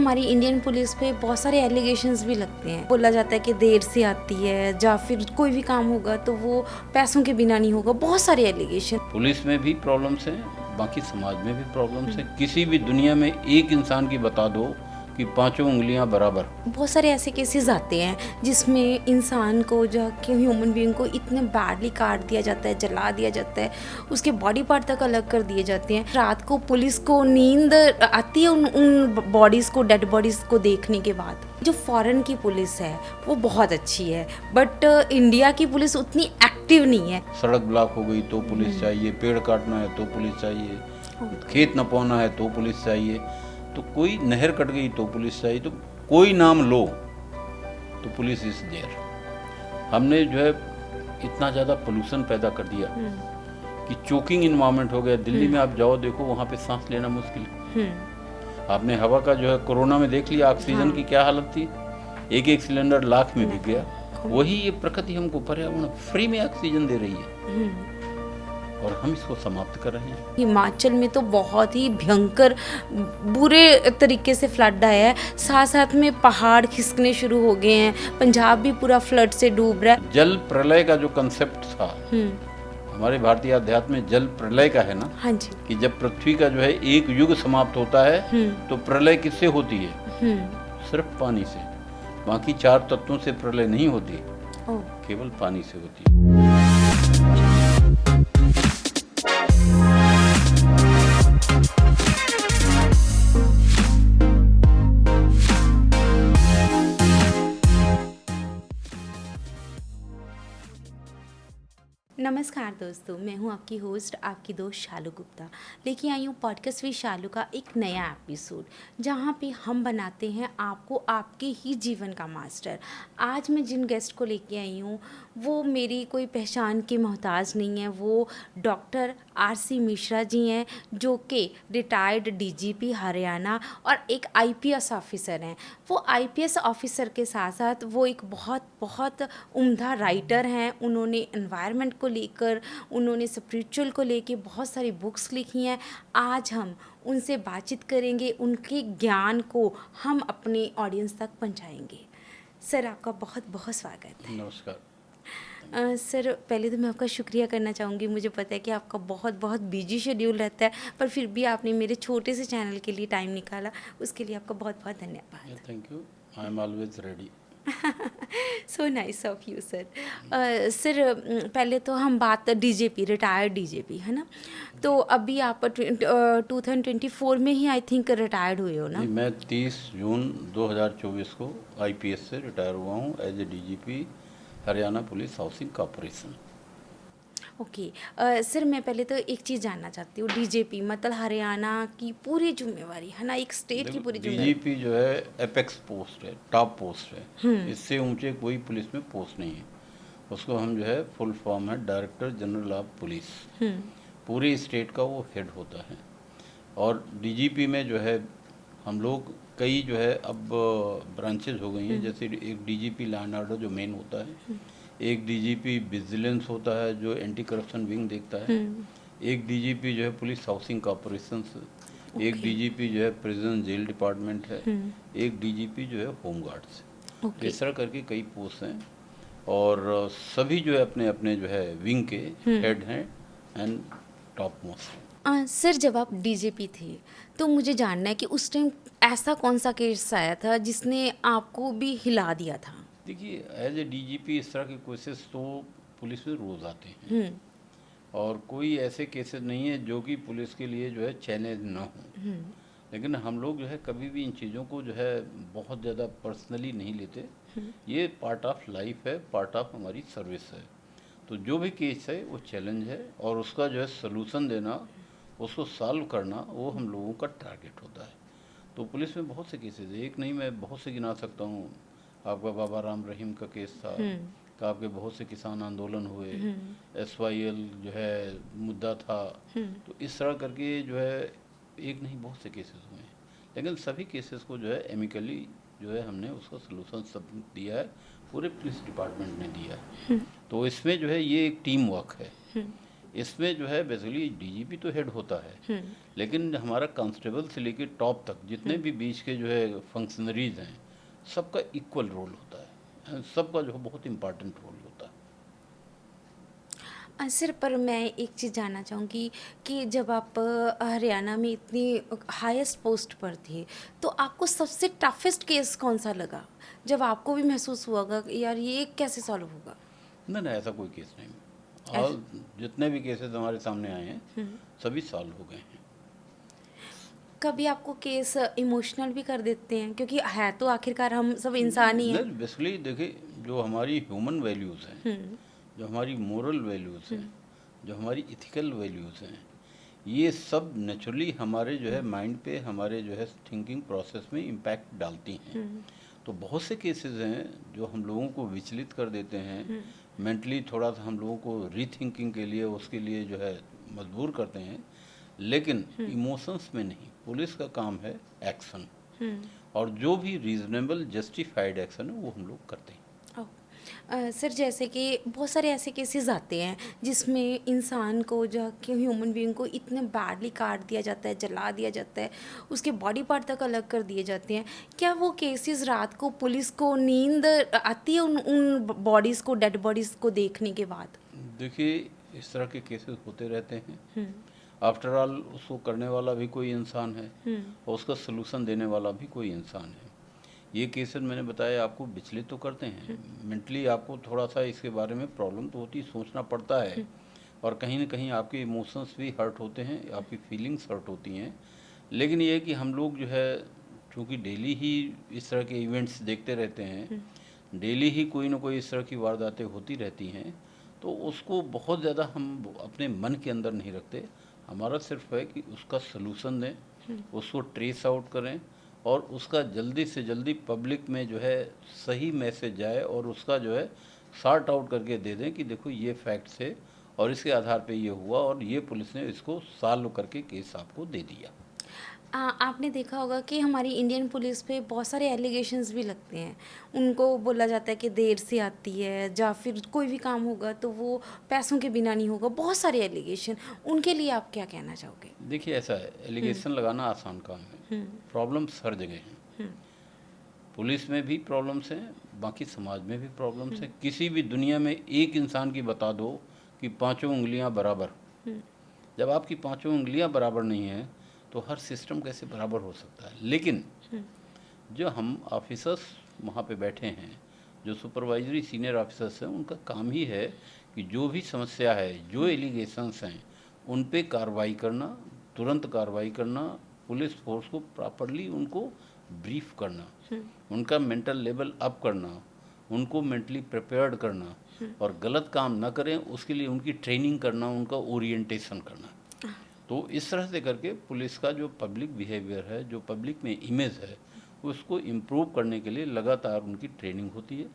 हमारी Indian police पे बहुत सारे एलिगेशंस भी लगते हैं। बोला जाता है कि देर से आती है या फिर कोई भी काम होगा तो वो पैसों के बिना नहीं होगा, बहुत सारे एलिगेशन। पुलिस में भी प्रॉब्लम्स हैं, बाकी समाज में भी प्रॉब्लम्स हैं। किसी भी दुनिया में एक इंसान की बता दो कि पांचों उंगलियां बराबर। बहुत सारे ऐसे केसेस आते हैं जिसमें इंसान को जो कि ह्यूमन बीइंग को इतने बैडली काट दिया जाता है, जला दिया जाता है, उसके बॉडी पार्ट तक अलग कर दिए जाते हैं। रात को पुलिस को नींद आती है उन बॉडीज़ को, डेड बॉडीज़ को देखने के बाद। जो फॉरेन की पुलिस है वो बहुत अच्छी है, बट इंडिया की पुलिस उतनी एक्टिव नहीं है। सड़क ब्लॉक हो गई तो पुलिस चाहिए, पेड़ काटना है तो पुलिस चाहिए, खेत न बोना है तो पुलिस चाहिए, तो कोई नहर कट गई तो पुलिस चाहिए, तो कोई नाम लो तो पुलिस इज देयर। हमने जो है इतना ज़्यादा पोल्यूशन पैदा कर दिया कि चोकिंग इन्वायरमेंट हो गया। दिल्ली में आप जाओ देखो, वहाँ पे सांस लेना मुश्किल है। आपने हवा का जो है कोरोना में देख लिया, ऑक्सीजन की क्या हालत थी, एक एक सिलेंडर लाख में बिक गया। वही ये प्रकृति हमको पर्यावरण फ्री में ऑक्सीजन दे रही है और हम इसको समाप्त कर रहे हैं। हिमाचल में तो बहुत ही भयंकर बुरे तरीके से फ्लड आया है, साथ साथ में पहाड़ खिसकने शुरू हो गए हैं, पंजाब भी पूरा फ्लड से डूब रहा है। जल प्रलय का जो कंसेप्ट था हमारे भारतीय अध्यात्म में, जल प्रलय का है ना। हाँ जी। कि जब पृथ्वी का जो है एक युग समाप्त होता है तो प्रलय किससे होती है? सिर्फ पानी से। बाकी चार तत्वों से प्रलय नहीं होती, केवल पानी से होती है। नमस्कार दोस्तों, मैं हूं आपकी होस्ट, आपकी दोस्त शालू गुप्ता। लेके आई हूँ पॉडकास्ट विद शालू का एक नया एपिसोड, जहां पे हम बनाते हैं आपको आपके ही जीवन का मास्टर। आज मैं जिन गेस्ट को लेके आई हूँ वो मेरी कोई पहचान के मोहताज नहीं है। वो डॉक्टर आर.सी. मिश्रा जी हैं, जो कि रिटायर्ड डीजीपी हरियाणा और एक आईपीएस ऑफिसर हैं। वो आईपीएस ऑफिसर के साथ साथ वो एक बहुत बहुत उम्दा राइटर हैं। उन्होंने एनवायरनमेंट को लेकर, उन्होंने स्पिरिचुअल को लेकर बहुत सारी बुक्स लिखी हैं। आज हम उनसे बातचीत करेंगे, उनके ज्ञान को हम अपने ऑडियंस तक पहुंचाएंगे। सर, आपका बहुत बहुत स्वागत है। नमस्कार। सर, पहले तो मैं आपका शुक्रिया करना चाहूँगी। मुझे पता है कि आपका बहुत बहुत बिजी शेड्यूल रहता है, पर फिर भी आपने मेरे छोटे से चैनल के लिए टाइम निकाला, उसके लिए आपका बहुत बहुत धन्यवाद। Thank you, I am always ready. So nice of you sir. Sir, पहले तो हम बात डीजीपी, रिटायर्ड डीजीपी है ना, तो अभी आप 2024 में ही आई थिंक रिटायर्ड हुए हो ना? मैं 30 जून 2024 को आईपीएस से रिटायर हुआ हूँ as a DGP Haryana police housing corporation. Okay. Sir, मैं पहले तो एक चीज़ जानना चाहती हूँ, डीजीपी मतलब हरियाणा की पूरी जिम्मेवारी है ना, एक स्टेट की पूरी जिम्मेवारी। डीजीपी जो है एपेक्स पोस्ट है, टॉप पोस्ट है। इससे ऊंचे कोई पुलिस में पोस्ट नहीं है। उसको हम जो है फुल फॉर्म है डायरेक्टर जनरल ऑफ पुलिस, पूरे स्टेट का वो हेड होता है। और डीजीपी में जो है हम लोग कई जो है अब ब्रांचेज हो गई हैं। जैसे एक डीजीपी लॉ एंड ऑर्डर जो मेन होता है, एक डीजीपी विजिलेंस होता है जो एंटी करप्शन विंग देखता है, एक डीजीपी जो है पुलिस हाउसिंग कॉरपोरेशन, एक डीजीपी जो है प्रिजन जेल डिपार्टमेंट है, एक डीजीपी जो है होम गार्ड्स। इस तरह करके कई पोस्ट हैं और सभी जो है अपने अपने जो है विंग के हेड हैं एंड टॉप मोस्ट। सर, जब आप डीजीपी थे तो मुझे जानना है कि उस टाइम ऐसा कौन सा केस आया था जिसने आपको भी हिला दिया था? देखिए, एज ए डीजीपी इस तरह के केसेस तो पुलिस में रोज़ आते हैं और कोई ऐसे केसेस नहीं है जो कि पुलिस के लिए जो है चैलेंज ना हो। लेकिन हम लोग जो है कभी भी इन चीज़ों को जो है बहुत ज़्यादा पर्सनली नहीं लेते। ये पार्ट ऑफ लाइफ है, पार्ट ऑफ हमारी सर्विस है। तो जो भी केस है वो चैलेंज है और उसका जो है सलूशन देना, उसको सॉल्व करना, वो हम लोगों का टारगेट होता है। तो पुलिस में बहुत से केसेस है, एक नहीं मैं बहुत से गिना सकता हूँ। आपका बाबा राम रहीम का केस था, तो आपके बहुत से किसान आंदोलन हुए, SYL जो है मुद्दा था। तो इस तरह करके जो है एक नहीं बहुत से केसेस हुए हैं, लेकिन सभी केसेस को जो है एमिकली जो है हमने उसका सलूशन सब दिया है, पूरे पुलिस डिपार्टमेंट ने दिया है। तो इसमें जो है ये एक टीम वर्क है। इसमें जो है बेसिकली डीजीपी तो हेड होता है, लेकिन हमारा कांस्टेबल से लेके टॉप तक जितने भी बीच के जो है फंक्शनरीज हैं, सबका इक्वल रोल होता है, सबका जो है बहुत इम्पोर्टेंट रोल होता है। सर पर मैं एक चीज़ जानना चाहूँगी कि जब आप हरियाणा में इतनी हाईएस्ट पोस्ट पर थे, तो आपको सबसे टफेस्ट केस कौन सा लगा, जब आपको भी महसूस हुआ होगा कि यार ये कैसे सॉल्व होगा? ना ना, ऐसा कोई केस नहीं। ऐस- और जितने भी केसेस हमारे सामने आए हैं सभी सॉल्व हो गए हैं। कभी आपको केस इमोशनल भी कर देते हैं, क्योंकि है तो आखिरकार हम सब इंसान ही हैं। नहीं, बेसिकली देखिए, जो हमारी ह्यूमन वैल्यूज़ हैं, जो हमारी मोरल वैल्यूज़ हैं, जो हमारी इथिकल वैल्यूज़ हैं, ये सब नेचुरली हमारे जो है माइंड पे, हमारे जो है थिंकिंग प्रोसेस में इम्पैक्ट डालती हैं। तो बहुत से केसेस हैं जो हम लोगों को विचलित कर देते हैं, मेंटली थोड़ा सा हम लोगों को रीथिंकिंग के लिए, उसके लिए जो है मजबूर करते हैं, लेकिन इमोशंस में नहीं। पुलिस का काम है एक्शन, और जो भी रीजनेबल जस्टिफाइड एक्शन है वो हम लोग करते हैं। ओह, सर जैसे कि बहुत सारे ऐसे केसेस आते हैं जिसमें इंसान को, जो कि ह्यूमन बीइंग को इतने बैडली काट दिया जाता है, जला दिया जाता है, उसके बॉडी पार्ट तक अलग कर दिए जाते हैं। क्या वो केसेस रात को पुलिस को नींद आती है उन उन बॉडीज़ को, डेड बॉडीज़ को देखने के बाद? देखिए, इस तरह के केसेस होते रहते हैं। आफ्टर ऑल उसको करने वाला भी कोई इंसान है, और उसका सलूशन देने वाला भी कोई इंसान है। ये केसेस मैंने बताया आपको विचलित तो करते हैं, मेंटली आपको थोड़ा सा इसके बारे में प्रॉब्लम तो होती, सोचना पड़ता है, और कहीं ना कहीं आपके इमोशंस भी हर्ट होते हैं, आपकी फीलिंग्स हर्ट होती हैं। लेकिन ये है कि हम लोग जो है, चूँकि डेली ही इस तरह के इवेंट्स देखते रहते हैं, डेली ही कोई ना कोई इस तरह की वारदातें होती रहती हैं, तो उसको बहुत ज़्यादा हम अपने मन के अंदर नहीं रखते। हमारा सिर्फ है कि उसका सलूशन दें, उसको ट्रेस आउट करें, और उसका जल्दी से जल्दी पब्लिक में जो है सही मैसेज जाए, और उसका जो है सॉर्ट आउट करके दे दें कि देखो ये फैक्ट्स है, और इसके आधार पे ये हुआ, और ये पुलिस ने इसको सॉल्व करके केस आपको दे दिया। आपने देखा होगा कि हमारी इंडियन पुलिस पे बहुत सारे एलिगेशंस भी लगते हैं। उनको बोला जाता है कि देर से आती है, या फिर कोई भी काम होगा तो वो पैसों के बिना नहीं होगा। बहुत सारे एलिगेशन, उनके लिए आप क्या कहना चाहोगे? देखिए, ऐसा है, एलिगेशन लगाना आसान काम है, प्रॉब्लम्स हर जगह हैं। पुलिस में भी प्रॉब्लम्स हैं, बाकी समाज में भी प्रॉब्लम्स हैं। किसी भी दुनिया में एक इंसान की बता दो कि पांचों उंगलियां बराबर। जब आपकी पांचों उंगलियां बराबर नहीं हैं, तो हर सिस्टम कैसे बराबर हो सकता है? लेकिन जो हम ऑफिसर्स वहाँ पे बैठे हैं, जो सुपरवाइजरी सीनियर ऑफिसर्स हैं, उनका काम ही है कि जो भी समस्या है, जो एलिगेशंस हैं, उन पे कार्रवाई करना, तुरंत कार्रवाई करना, पुलिस फोर्स को प्रॉपरली उनको ब्रीफ करना, उनका मेंटल लेवल अप करना, उनको मेंटली प्रिपेयर्ड करना, और गलत काम ना करें उसके लिए उनकी ट्रेनिंग करना, उनका ओरिएंटेशन करना। तो इस तरह से करके पुलिस का जो पब्लिक बिहेवियर है, जो पब्लिक में इमेज है, उसको इम्प्रूव करने के लिए लगातार उनकी ट्रेनिंग होती है,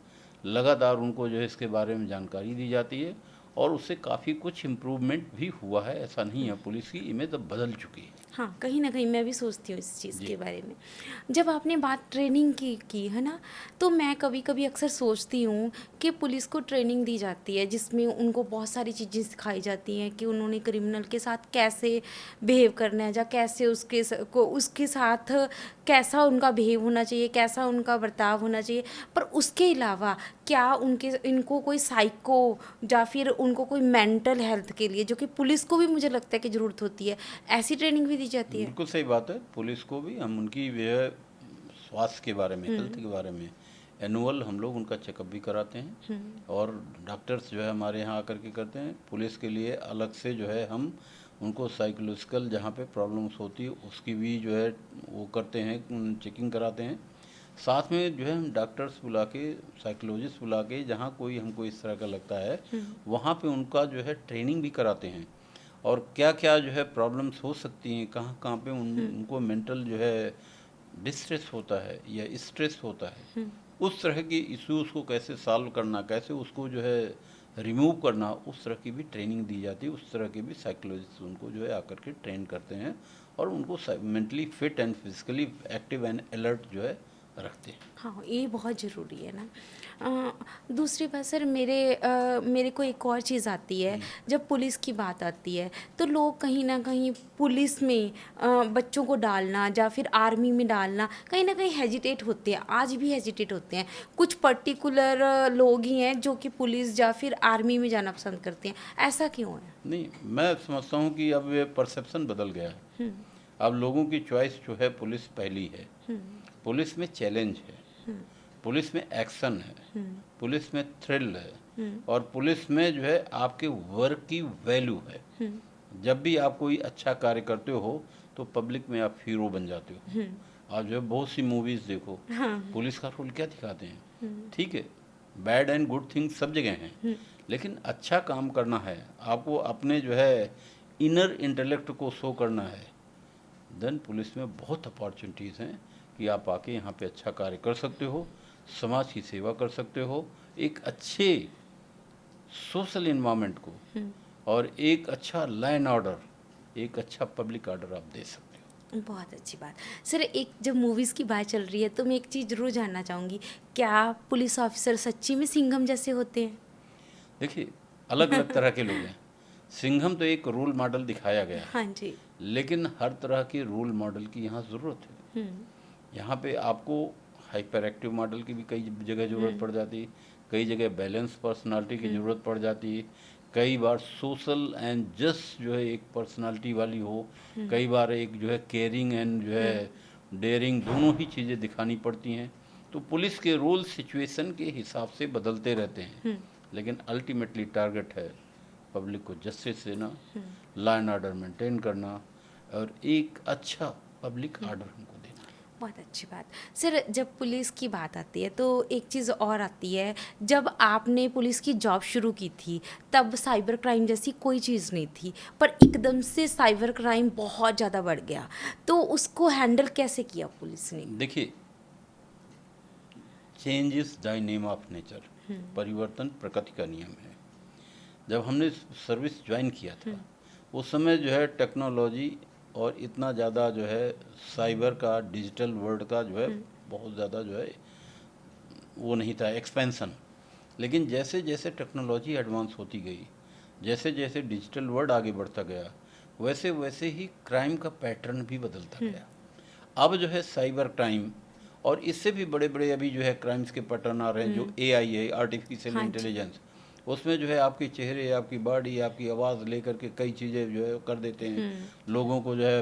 लगातार उनको जो है इसके बारे में जानकारी दी जाती है, और उससे काफ़ी कुछ इम्प्रूवमेंट भी हुआ है। ऐसा नहीं है, पुलिस की इमेज अब बदल चुकी है। हाँ, कहीं न कहीं मैं भी सोचती हूँ इस चीज़ जी। के बारे में। जब आपने बात ट्रेनिंग की है ना, तो मैं कभी-कभी अक्सर सोचती हूँ कि पुलिस को ट्रेनिंग दी जाती है, जिसमें उनको बहुत सारी चीज़ें सिखाई जाती हैं कि उन्होंने क्रिमिनल के साथ कैसे बिहेव करना है, या कैसे उसके साथ कैसा उनका बिहेव होना चाहिए, कैसा उनका बर्ताव होना चाहिए। पर उसके अलावा क्या इनको कोई साइको, या फिर उनको कोई मेंटल हेल्थ के लिए, जो कि पुलिस को भी मुझे लगता है कि ज़रूरत होती है, ऐसी ट्रेनिंग भी दी जाती है? बिल्कुल सही बात है। पुलिस को भी हम उनकी वह स्वास्थ्य के बारे में, हेल्थ के बारे में एनुअल हम लोग उनका चेकअप भी कराते हैं, और डॉक्टर्स जो है हमारे यहाँ आकर के करते हैं। पुलिस के लिए अलग से जो है हम उनको साइकोलॉजिकल जहाँ पे प्रॉब्लम्स होती है उसकी भी जो है वो करते हैं, चेकिंग कराते हैं। साथ में जो है हम डॉक्टर्स बुला के, साइकोलॉजिस्ट बुला के, जहाँ कोई हमको इस तरह का लगता है वहाँ पे उनका जो है ट्रेनिंग भी कराते हैं, और क्या क्या जो है प्रॉब्लम्स हो सकती हैं, कहाँ कहाँ पे उनको मेंटल जो है डिस्ट्रेस होता है या स्ट्रेस होता है, उस तरह की इश्यूज़ को कैसे सॉल्व करना, कैसे उसको जो है रिमूव करना, उस तरह की भी ट्रेनिंग दी जाती है। उस तरह के भी साइकोलॉजिस्ट उनको जो है आकर के ट्रेन करते हैं, और उनको mentally fit and physically active and alert जो है रखते हैं। हाँ, ये बहुत ज़रूरी है ना। दूसरी बात सर, मेरे को एक और चीज़ आती है, जब पुलिस की बात आती है तो लोग कहीं ना कहीं पुलिस में बच्चों को डालना या फिर आर्मी में डालना कहीं ना कहीं हेजिटेट होते हैं, आज भी हेजिटेट होते हैं। कुछ पर्टिकुलर लोग ही हैं जो कि पुलिस या फिर आर्मी में जाना पसंद करते हैं, ऐसा क्यों है? नहीं, मैं समझता हूँ कि अब ये परसेप्शन बदल गया है। अब लोगों की चॉइस जो है पुलिस पहली है। पुलिस में चैलेंज है, पुलिस में एक्शन है, पुलिस में थ्रिल है, और पुलिस में जो है आपके वर्क की वैल्यू है। जब भी आप कोई अच्छा कार्य करते हो तो पब्लिक में आप हीरो बन जाते हो। आप जो है बहुत सी मूवीज देखो, पुलिस का रोल क्या दिखाते हैं। ठीक है, बैड एंड गुड थिंग सब जगह हैं, लेकिन अच्छा काम करना है, आपको अपने जो है इनर इंटेलेक्ट को शो करना है, देन पुलिस में बहुत अपॉर्चुनिटीज़ हैं कि आप आके यहाँ पे अच्छा कार्य कर सकते हो, समाज की सेवा कर सकते हो, एक अच्छे सोशल इन्वायरमेंट को और एक अच्छा लॉ एंड ऑर्डर, एक अच्छा पब्लिक ऑर्डर आप दे सकते हो। बहुत अच्छी बात सर। एक जब मूवीज़ की बात चल रही है तो मैं एक चीज़ ज़रूर जानना चाहूँगी, क्या पुलिस ऑफिसर सच्ची में सिंघम जैसे होते हैं? देखिए, अलग अलग तरह के लोग हैं। सिंघम तो एक रोल मॉडल दिखाया गया है, हाँ जी। लेकिन हर तरह के रोल मॉडल की यहाँ ज़रूरत है। यहाँ पे आपको हाइपर एक्टिव मॉडल की भी कई जगह ज़रूरत पड़ जाती है, कई जगह बैलेंस पर्सनालिटी की ज़रूरत पड़ जाती है, कई बार सोशल एंड जस्ट जो है एक पर्सनालिटी वाली हो, कई बार एक जो है केयरिंग एंड जो है डेयरिंग, दोनों ही चीज़ें दिखानी पड़ती हैं। तो पुलिस के रोल सिचुएशन के हिसाब से बदलते रहते हैं, लेकिन अल्टीमेटली टारगेट है पब्लिक को जस्टिस देना, लॉ एंड ऑर्डर मेंटेन करना, और एक अच्छा पब्लिक ऑर्डर उनको देना। बहुत अच्छी बात सर। जब पुलिस की बात आती है तो एक चीज़ और आती है, जब आपने पुलिस की जॉब शुरू की थी तब साइबर क्राइम जैसी कोई चीज़ नहीं थी, पर एकदम से साइबर क्राइम बहुत ज़्यादा बढ़ गया, तो उसको हैंडल कैसे किया पुलिस ने? देखिए, change is the name of nature, परिवर्तन प्रकृति का नियम है। जब हमने सर्विस ज्वाइन किया था उस समय जो है टेक्नोलॉजी और इतना ज़्यादा जो है साइबर का, डिजिटल वर्ल्ड का जो है बहुत ज़्यादा जो है वो नहीं था एक्सपेंशन। लेकिन जैसे जैसे टेक्नोलॉजी एडवांस होती गई, जैसे जैसे डिजिटल वर्ल्ड आगे बढ़ता गया, वैसे वैसे ही क्राइम का पैटर्न भी बदलता गया। अब जो है साइबर क्राइम और इससे भी बड़े बड़े अभी जो है क्राइम्स के पैटर्न आ रहे हैं, जो एआई है, आर्टिफिशियल हाँ जी। इंटेलिजेंस, उसमें जो है आपके चेहरे, आपकी बॉडी, आपकी आवाज़ लेकर के कई चीज़ें जो है कर देते हैं। लोगों को जो है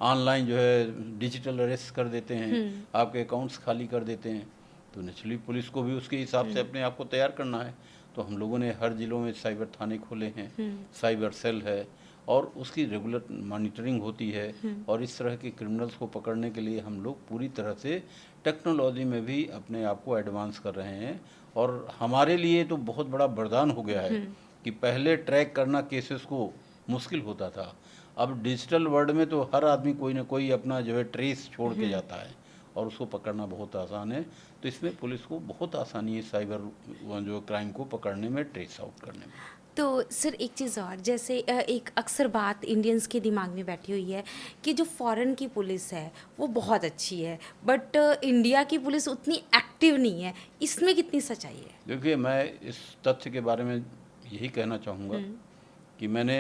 ऑनलाइन जो है डिजिटल अरेस्ट कर देते हैं, आपके अकाउंट्स खाली कर देते हैं। तो नेचुरली पुलिस को भी उसके हिसाब से अपने आप को तैयार करना है। तो हम लोगों ने हर ज़िलों में साइबर थाने खोले हैं, साइबर सेल है, और उसकी रेगुलर मॉनिटरिंग होती है। और इस तरह के क्रिमिनल्स को पकड़ने के लिए हम लोग पूरी तरह से टेक्नोलॉजी में भी अपने आप को एडवांस कर रहे हैं। और हमारे लिए तो बहुत बड़ा वरदान हो गया है कि पहले ट्रैक करना केसेस को मुश्किल होता था, अब डिजिटल वर्ल्ड में तो हर आदमी कोई ना कोई अपना जो है ट्रेस छोड़ के जाता है और उसको पकड़ना बहुत आसान है। तो इसमें पुलिस को बहुत आसानी है साइबर जो क्राइम को पकड़ने में, ट्रेस आउट करने में। तो सर एक चीज़ और, जैसे एक अक्सर बात इंडियंस के दिमाग में बैठी हुई है कि जो फॉरेन की पुलिस है वो बहुत अच्छी है, बट इंडिया की पुलिस उतनी एक्टिव नहीं है, इसमें कितनी सच्चाई है? देखिए, मैं इस तथ्य के बारे में यही कहना चाहूँगा कि मैंने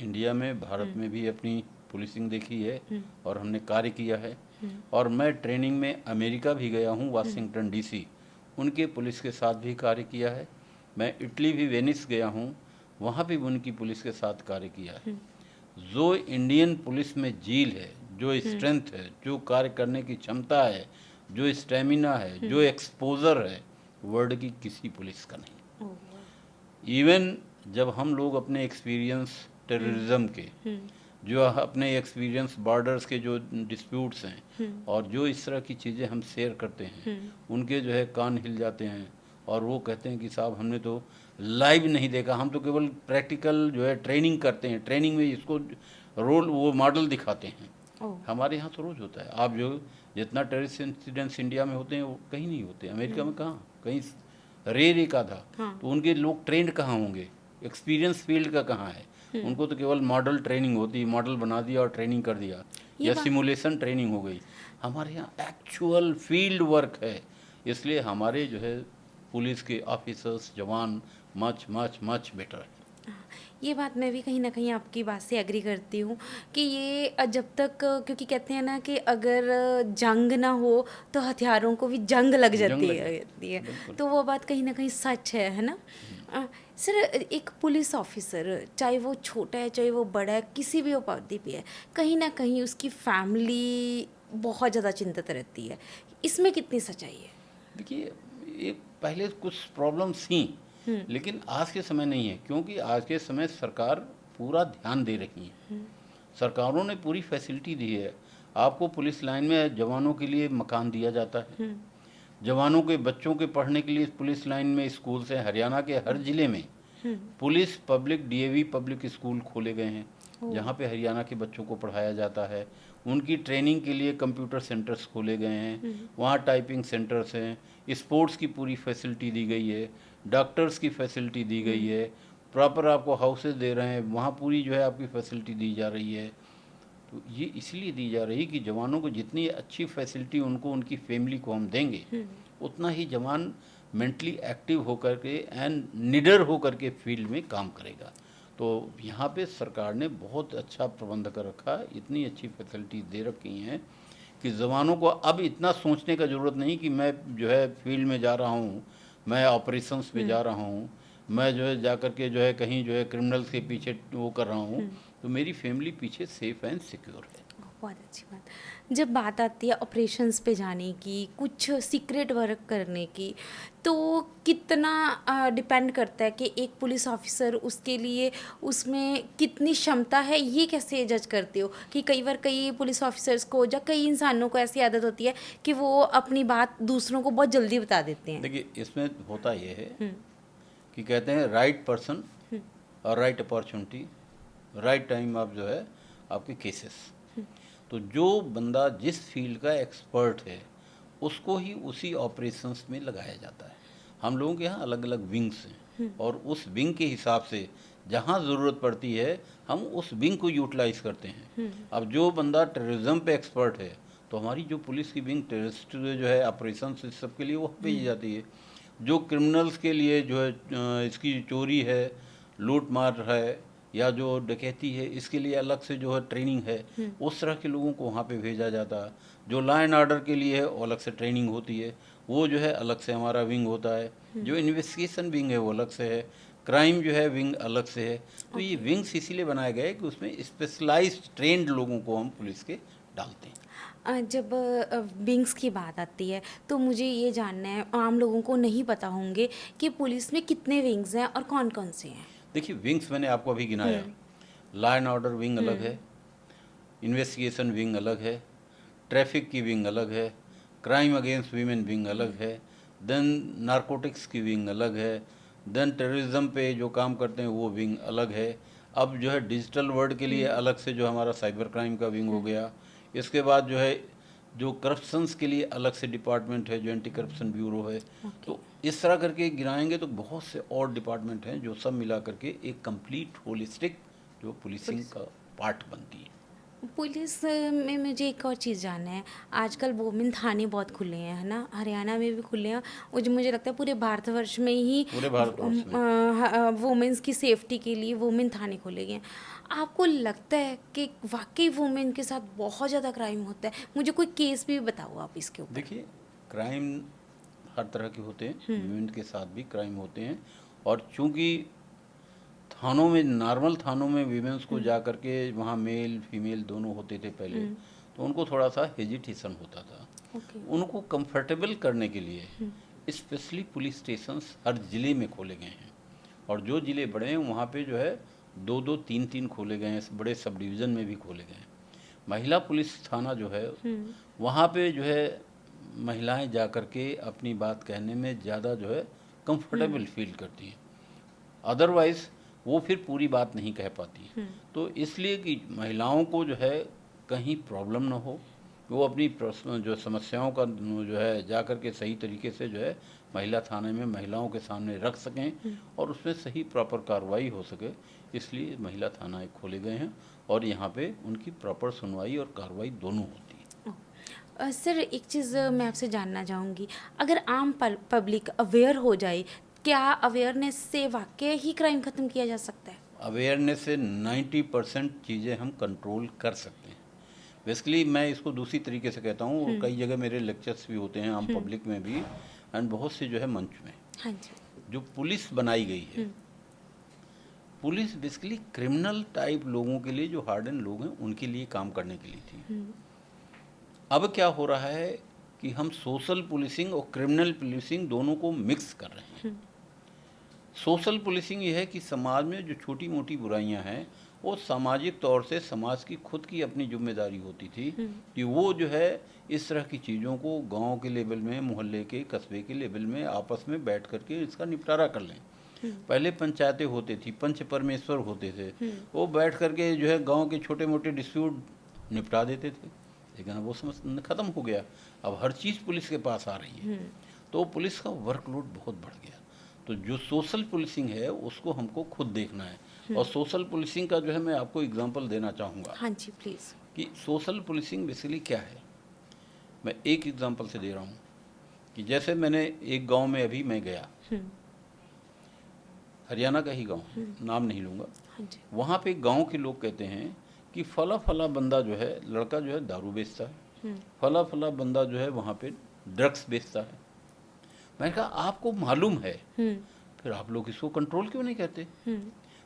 इंडिया में, भारत में भी अपनी पुलिसिंग देखी है और हमने कार्य किया है। और मैं ट्रेनिंग में अमेरिका भी गया हूँ, वाशिंगटन डीसी, उनके पुलिस के साथ भी कार्य किया है। मैं इटली भी, वेनिस गया हूँ, वहाँ भी उनकी पुलिस के साथ कार्य किया है। जो इंडियन पुलिस में जील है, जो स्ट्रेंथ है, जो कार्य करने की क्षमता है, जो स्टेमिना है, जो एक्सपोजर है, वर्ल्ड की किसी पुलिस का नहीं। इवन जब हम लोग अपने एक्सपीरियंस टेररिज्म के, जो अपने एक्सपीरियंस बॉर्डर्स के जो डिस्प्यूट्स हैं और जो इस तरह की चीज़ें हम शेयर करते हैं, उनके जो है कान हिल जाते हैं और वो कहते हैं कि साहब हमने तो लाइव नहीं देखा, हम तो केवल प्रैक्टिकल जो है ट्रेनिंग करते हैं, ट्रेनिंग में इसको रोल वो मॉडल दिखाते हैं। हमारे यहाँ तो रोज़ होता है। आप जो जितना टेररिस्ट इंसिडेंट्स इंडिया में होते हैं वो कहीं नहीं होते, अमेरिका में कहाँ, कहीं रेर एक आधा। तो उनके लोग ट्रेंड कहाँ होंगे, एक्सपीरियंस फील्ड का कहाँ है? उनको तो केवल मॉडल ट्रेनिंग होती है, मॉडल बना दिया और ट्रेनिंग कर दिया, या सिमुलेशन ट्रेनिंग हो गई। हमारे यहाँ एक्चुअल फील्ड वर्क है, इसलिए हमारे जो है पुलिस के ऑफिसर्स जवान मच मच मच बेटर है। ये बात मैं भी कहीं न कहीं आपकी बात से एग्री करती हूँ कि ये जब तक क्योंकि कहते हैं ना कि अगर जंग ना हो तो हथियारों को भी जंग लग जंग जाती लग है जाती है, बिल्कुल। तो वो बात कहीं न कहीं सच है ना? सर एक पुलिस ऑफिसर चाहे वो छोटा है, चाहे वो बड़ा है, किसी भी उपाधि पे है, कहीं न कहीं उसकी फैमिली बहुत ज़्यादा चिंतित रहती है। इसमें कितनी सच्चाई है? देखिए, ये पहले कुछ प्रॉब्लम्स थी, लेकिन आज के समय नहीं है, क्योंकि आज के समय सरकार पूरा ध्यान दे रही है। सरकारों ने पूरी फैसिलिटी दी है। आपको पुलिस लाइन में जवानों के लिए मकान दिया जाता है, जवानों के बच्चों के पढ़ने के लिए पुलिस लाइन में स्कूल्स हैं। हरियाणा के हर जिले में police public DAV public school खोले गए हैं, जहाँ पे हरियाणा के बच्चों को पढ़ाया जाता है। उनकी ट्रेनिंग के लिए कंप्यूटर सेंटर्स खोले गए हैं, वहाँ टाइपिंग सेंटर्स हैं, स्पोर्ट्स की पूरी फैसिलिटी दी गई है, डॉक्टर्स की फैसिलिटी दी गई है, प्रॉपर आपको हाउसेज दे रहे हैं, वहाँ पूरी जो है आपकी फैसिलिटी दी जा रही है। तो ये इसलिए दी जा रही कि जवानों को जितनी अच्छी फैसिलिटी उनको उनकी फैमिली को हम देंगे, उतना ही जवान मेंटली एक्टिव होकर के एंड निडर होकर के फील्ड में काम करेगा। तो यहाँ पे सरकार ने बहुत अच्छा प्रबंध कर रखा है, इतनी अच्छी फैसिलिटी दे रखी हैं कि जवानों को अब इतना सोचने का ज़रूरत नहीं कि मैं जो है फील्ड में जा रहा हूँ, मैं ऑपरेशंस पे जा रहा हूँ, मैं जो है जा कर के जो है कहीं जो है क्रिमिनल्स के पीछे वो कर रहा हूँ, तो मेरी फैमिली पीछे सेफ एंड सिक्योर है। बहुत अच्छी बात। जब बात आती है ऑपरेशंस पे जाने की, कुछ सीक्रेट वर्क करने की, तो कितना डिपेंड करता है कि एक पुलिस ऑफिसर उसके लिए उसमें कितनी क्षमता है, ये कैसे जज करते हो? कि कई बार कई पुलिस ऑफिसर्स को या कई इंसानों को ऐसी आदत होती है कि वो अपनी बात दूसरों को बहुत जल्दी बता देते हैं। देखिए, इसमें होता ये है कि कहते हैं राइट पर्सन और राइट अपॉर्चुनिटी, राइट टाइम आप जो है आपके केसेस। तो जो बंदा जिस फील्ड का एक्सपर्ट है उसको ही उसी ऑपरेशंस में लगाया जाता है। हम लोगों के यहाँ अलग अलग विंग्स हैं और उस विंग के हिसाब से जहाँ ज़रूरत पड़ती है हम उस विंग को यूटिलाइज करते हैं। अब जो बंदा टेररिज्म पे एक्सपर्ट है तो हमारी जो पुलिस की विंग टेररिस्ट जो है ऑपरेशन इस सब के लिए वो भेजी जाती है। जो क्रिमिनल्स के लिए जो है इसकी चोरी है, लूट मार है या जो डकैती है, इसके लिए अलग से जो है ट्रेनिंग है, उस तरह के लोगों को वहाँ पे भेजा जाता है। जो लॉ एंड ऑर्डर के लिए है वो अलग से ट्रेनिंग होती है, वो जो है अलग से हमारा विंग होता है। जो इन्वेस्टिगेशन विंग है वो अलग से है, क्राइम जो है विंग अलग से है। तो ये विंग्स इसीलिए बनाए गए कि उसमें स्पेशलाइज्ड ट्रेंड लोगों को हम पुलिस के डालते हैं। जब विंग्स की बात आती है तो मुझे ये जानना है, आम लोगों को नहीं पता होंगे कि पुलिस में कितने विंग्स हैं और कौन कौन से हैं। देखिए, विंग्स मैंने आपको अभी गिनाया। लॉ एंड ऑर्डर विंग अलग है, इन्वेस्टिगेशन विंग अलग है, ट्रैफिक की विंग अलग है, क्राइम अगेंस्ट वीमेन विंग अलग है, देन नारकोटिक्स की विंग अलग है, देन टेररिज्म पे जो काम करते हैं वो विंग अलग है। अब जो है डिजिटल वर्ल्ड के लिए अलग से जो हमारा साइबर क्राइम का विंग हो गया। इसके बाद जो है जो करप्शंस के लिए अलग से डिपार्टमेंट है, जो एंटी करप्शन ब्यूरो है। तो इस तरह करके गिनाएंगे तो बहुत से और डिपार्टमेंट हैं जो सब मिला करके एक कंप्लीट होलिस्टिक जो पुलिसिंग का पार्ट बनती है। पुलिस में मुझे एक और चीज़ जानना है, आजकल वुमेन थाने बहुत खुले हैं, है ना? हरियाणा में भी खुले हैं और जो मुझे लगता है पूरे भारतवर्ष में ही पूरे भारतवर्ष में वुमेन्स की सेफ्टी के लिए वुमेन थाने खोले गए हैं। आपको लगता है कि वाकई वुमेन के साथ बहुत ज़्यादा क्राइम होता है? मुझे कोई केस भी बताओ आप इसके ऊपर। देखिए, क्राइम हर तरह के होते हैं, वुमेन के साथ भी क्राइम होते हैं। और चूंकि थानों में, नॉर्मल थानों में वीमेंस को जा कर के वहाँ मेल फीमेल दोनों होते थे पहले, तो उनको थोड़ा सा हेजिटेशन होता था। उनको कंफर्टेबल करने के लिए स्पेशली पुलिस स्टेशंस हर ज़िले में खोले गए हैं। और जो ज़िले बड़े हैं वहाँ पे जो है 2-2, 3-3 खोले गए हैं, बड़े सब डिवीज़न में भी खोले गए हैं। महिला पुलिस थाना जो है वहाँ पे जो है महिलाएं जा कर के अपनी बात कहने में ज़्यादा जो है कंफर्टेबल फील करती हैं। अदरवाइज़ वो फिर पूरी बात नहीं कह पाती। तो इसलिए कि महिलाओं को जो है कहीं प्रॉब्लम ना हो, वो अपनी जो समस्याओं का जो है जा कर के सही तरीके से जो है महिला थाने में महिलाओं के सामने रख सकें और उसमें सही प्रॉपर कार्रवाई हो सके, इसलिए महिला थाना खोले गए हैं और यहाँ पे उनकी प्रॉपर सुनवाई और कार्रवाई दोनों होती है। सर एक चीज़ मैं आपसे जानना चाहूँगी, अगर आम पब्लिक अवेयर हो जाए, क्या अवेयरनेस से वाकई ही क्राइम ख़त्म किया जा सकता है? अवेयरनेस से 90% चीज़ें हम कंट्रोल कर सकते हैं। बेसिकली मैं इसको दूसरी तरीके से कहता हूँ, और कई जगह मेरे लेक्चर्स भी होते हैं आम पब्लिक में भी, एंड बहुत से जो है मंच में। हाँ जी। जो पुलिस बनाई गई है, पुलिस बेसिकली क्रिमिनल टाइप लोगों के लिए, जो हार्डन लोग हैं उनके लिए काम करने के लिए थी। अब क्या हो रहा है कि हम सोशल पुलिसिंग और क्रिमिनल पुलिसिंग दोनों को मिक्स कर रहे हैं। सोशल पुलिसिंग ये है कि समाज में जो छोटी मोटी बुराइयां हैं, वो सामाजिक तौर से समाज की खुद की अपनी जिम्मेदारी होती थी कि वो जो है इस तरह की चीज़ों को गांव के लेवल में, मोहल्ले के, कस्बे के लेवल में आपस में बैठ करके इसका निपटारा कर लें। पहले पंचायतें होती थी, पंच परमेश्वर होते थे, वो बैठ करके जो है गांव के छोटे मोटे डिस्प्यूट निपटा देते थे। लेकिन अब वो समझ खत्म हो गया, अब हर चीज़ पुलिस के पास आ रही है, तो पुलिस का वर्कलोड बहुत बढ़ गया। तो जो सोशल पुलिसिंग है उसको हमको खुद देखना है। और सोशल पुलिसिंग का जो है मैं आपको एग्जांपल देना चाहूँगा हाँ जी, प्लीज़। कि सोशल पुलिसिंग बेसिकली क्या है। मैं एक एग्जांपल से दे रहा हूँ कि जैसे मैंने एक गांव में अभी मैं गया, हरियाणा का ही गांव है, नाम नहीं लूँगा। हाँ जी। वहाँ पे गांव के लोग कहते हैं कि फला फला बंदा जो है, लड़का जो है दारू बेचता है, फला फला बंदा जो है वहाँ पे ड्रग्स बेचता है। मैंने कहा आपको मालूम है, फिर आप लोग इसको कंट्रोल क्यों नहीं करते?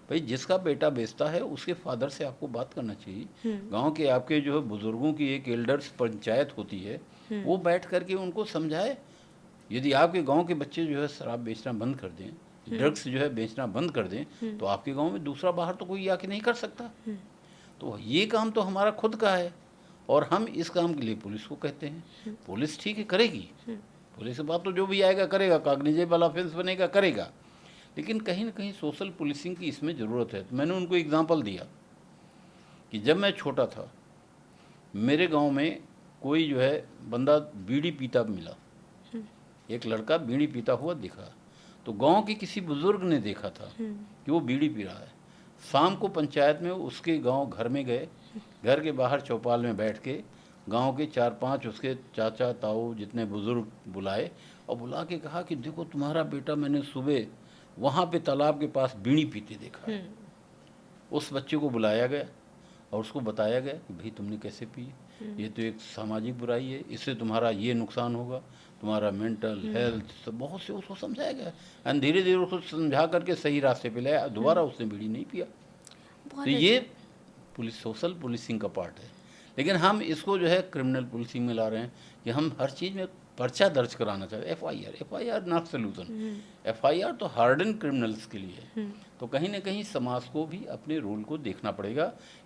भाई जिसका बेटा बेचता है उसके फादर से आपको बात करना चाहिए। गांव के आपके जो है बुजुर्गों की एक एल्डर्स पंचायत होती है, वो बैठ करके उनको समझाए। यदि आपके गांव के बच्चे जो है शराब बेचना बंद कर दें, ड्रग्स जो है बेचना बंद कर दें, तो आपके गांव में दूसरा बाहर तो कोई आके नहीं कर सकता। तो ये काम तो हमारा खुद का है, और हम इस काम के लिए पुलिस को कहते हैं। पुलिस ठीक है करेगी, पुलिस के बाद तो जो भी आएगा करेगा, कागनिजेबल ऑफेंस बनेगा करेगा, लेकिन कहीं ना कहीं सोशल पुलिसिंग की इसमें ज़रूरत है। तो मैंने उनको एग्जांपल दिया कि जब मैं छोटा था, मेरे गांव में कोई जो है बंदा बीड़ी पीता मिला, एक लड़का बीड़ी पीता हुआ दिखा, तो गांव के किसी बुजुर्ग ने देखा था कि वो बीड़ी पी रहा है। शाम को पंचायत में उसके गांव घर में गए, घर के बाहर चौपाल में बैठ के गांव के 4-5 उसके चाचा ताऊ जितने बुजुर्ग बुलाए, और बुला के कहा कि देखो तुम्हारा बेटा मैंने सुबह वहाँ पे तालाब के पास बीड़ी पीते देखा है। उस बच्चे को बुलाया गया और उसको बताया गया कि भाई तुमने कैसे पी, ये तो एक सामाजिक बुराई है, इससे तुम्हारा ये नुकसान होगा, तुम्हारा मेंटल हेल्थ सब बहुत से उसको समझाया गया। एंड धीरे धीरे उसको समझा करके सही रास्ते पे लाया, दोबारा उसने बीड़ी नहीं पिया। तो बहुत ये अच्छा। पुलिस सोशल पुलिसिंग का पार्ट है। लेकिन हम इसको जो है क्रिमिनल पुलिसिंग में ला रहे हैं कि हम हर चीज़ में पर्चा दर्ज कराना चाहते हैं। FIR not solution. एफआईआर तो हार्डन क्रिमिनल्स के लिए है। तो कहीं ना कहीं समाज को भी अपने रोल को देखना पड़ेगा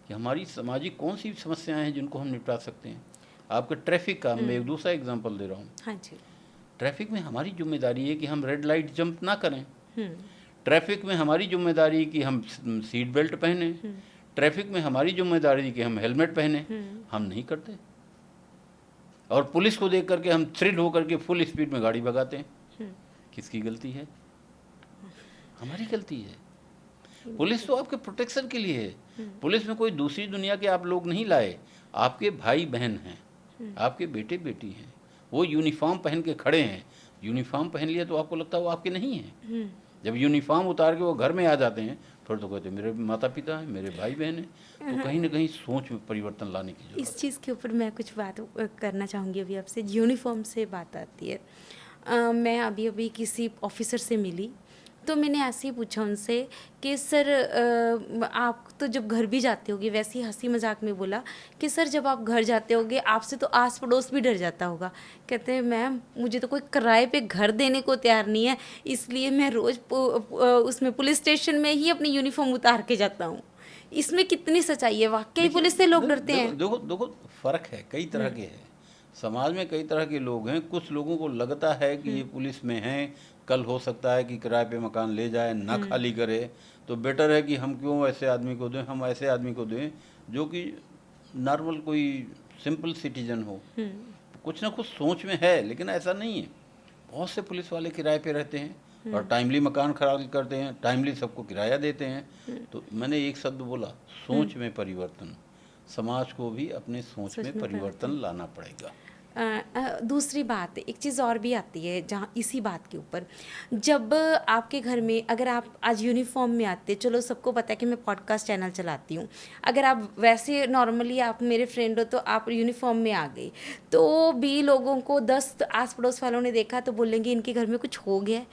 कि हमारी सामाजिक कौन सी समस्याएं हैं जिनको हम निपटा सकते हैं। आपके ट्रैफिक का मैं एक दूसरा एग्जांपल दे रहा हूँ। हाँ जी। ट्रैफिक में हमारी जिम्मेदारी है कि हम रेड लाइट जंप ना करें। ट्रैफिक में हमारी जिम्मेदारी है कि हम सीट बेल्ट पहने। ट्रैफिक में हमारी जिम्मेदारी है कि हम हेलमेट पहने। हम नहीं करते, और पुलिस को देख करके हम थ्रिल होकर के फुल स्पीड में गाड़ी भगाते हैं। किसकी गलती है? हमारी गलती है। पुलिस तो आपके प्रोटेक्शन के लिए है। पुलिस में कोई दूसरी दुनिया के आप लोग नहीं लाए, आपके भाई बहन हैं, आपके बेटे बेटी हैं, वो यूनिफॉर्म पहन के खड़े हैं। यूनिफॉर्म पहन लिया तो आपको लगता है वो आपके नहीं हैं। जब यूनिफॉर्म उतार के वो घर में आ जाते हैं, फिर तो कहते हैं मेरे माता पिता हैं, मेरे भाई बहन हैं। तो कहीं ना कहीं सोच में परिवर्तन लाने की जरूरत है। इस चीज़ के ऊपर मैं कुछ बात करना चाहूँगी। अभी आपसे यूनिफॉर्म से बात आती है। मैं अभी अभी किसी ऑफिसर से मिली, तो मैंने ऐसे ही पूछा उनसे कि सर आप तो जब घर भी जाते होगे, वैसे ही हंसी मजाक में बोला कि सर जब आप घर जाते होगे आपसे तो आस पड़ोस भी डर जाता होगा। कहते हैं मैम मुझे तो कोई किराए पे घर देने को तैयार नहीं है, इसलिए मैं रोज़ उसमें पुलिस स्टेशन में ही अपनी यूनिफॉर्म उतार के जाता हूँ। इसमें कितनी सच्चाई है? वाकई पुलिस से लोग डरते हैं? देखो देखो फर्क है, कई तरह के हैं समाज में, कई तरह के लोग हैं। कुछ लोगों को लगता है कि ये पुलिस में हैं, कल हो सकता है कि किराए पे मकान ले जाए, ना खाली करे, तो बेटर है कि हम क्यों ऐसे आदमी को दें, हम ऐसे आदमी को दें जो कि नॉर्मल कोई सिंपल सिटीजन हो। कुछ ना कुछ सोच में है, लेकिन ऐसा नहीं है। बहुत से पुलिस वाले किराए पे रहते हैं और टाइमली मकान खराब करते हैं, टाइमली सबको किराया देते हैं। तो मैंने एक शब्द बोला, सोच में परिवर्तन। समाज को भी अपने सोच में परिवर्तन लाना पड़ेगा। दूसरी बात, एक चीज़ और भी आती है जहाँ इसी बात के ऊपर, जब आपके घर में अगर आप आज यूनिफॉर्म में आते, चलो सबको पता है कि मैं पॉडकास्ट चैनल चलाती हूँ, अगर आप वैसे नॉर्मली आप मेरे फ्रेंड हो तो आप यूनिफॉर्म में आ गए, तो भी लोगों को 10 आस पड़ोस वालों ने देखा तो बोलेंगे इनके घर में कुछ हो गया है,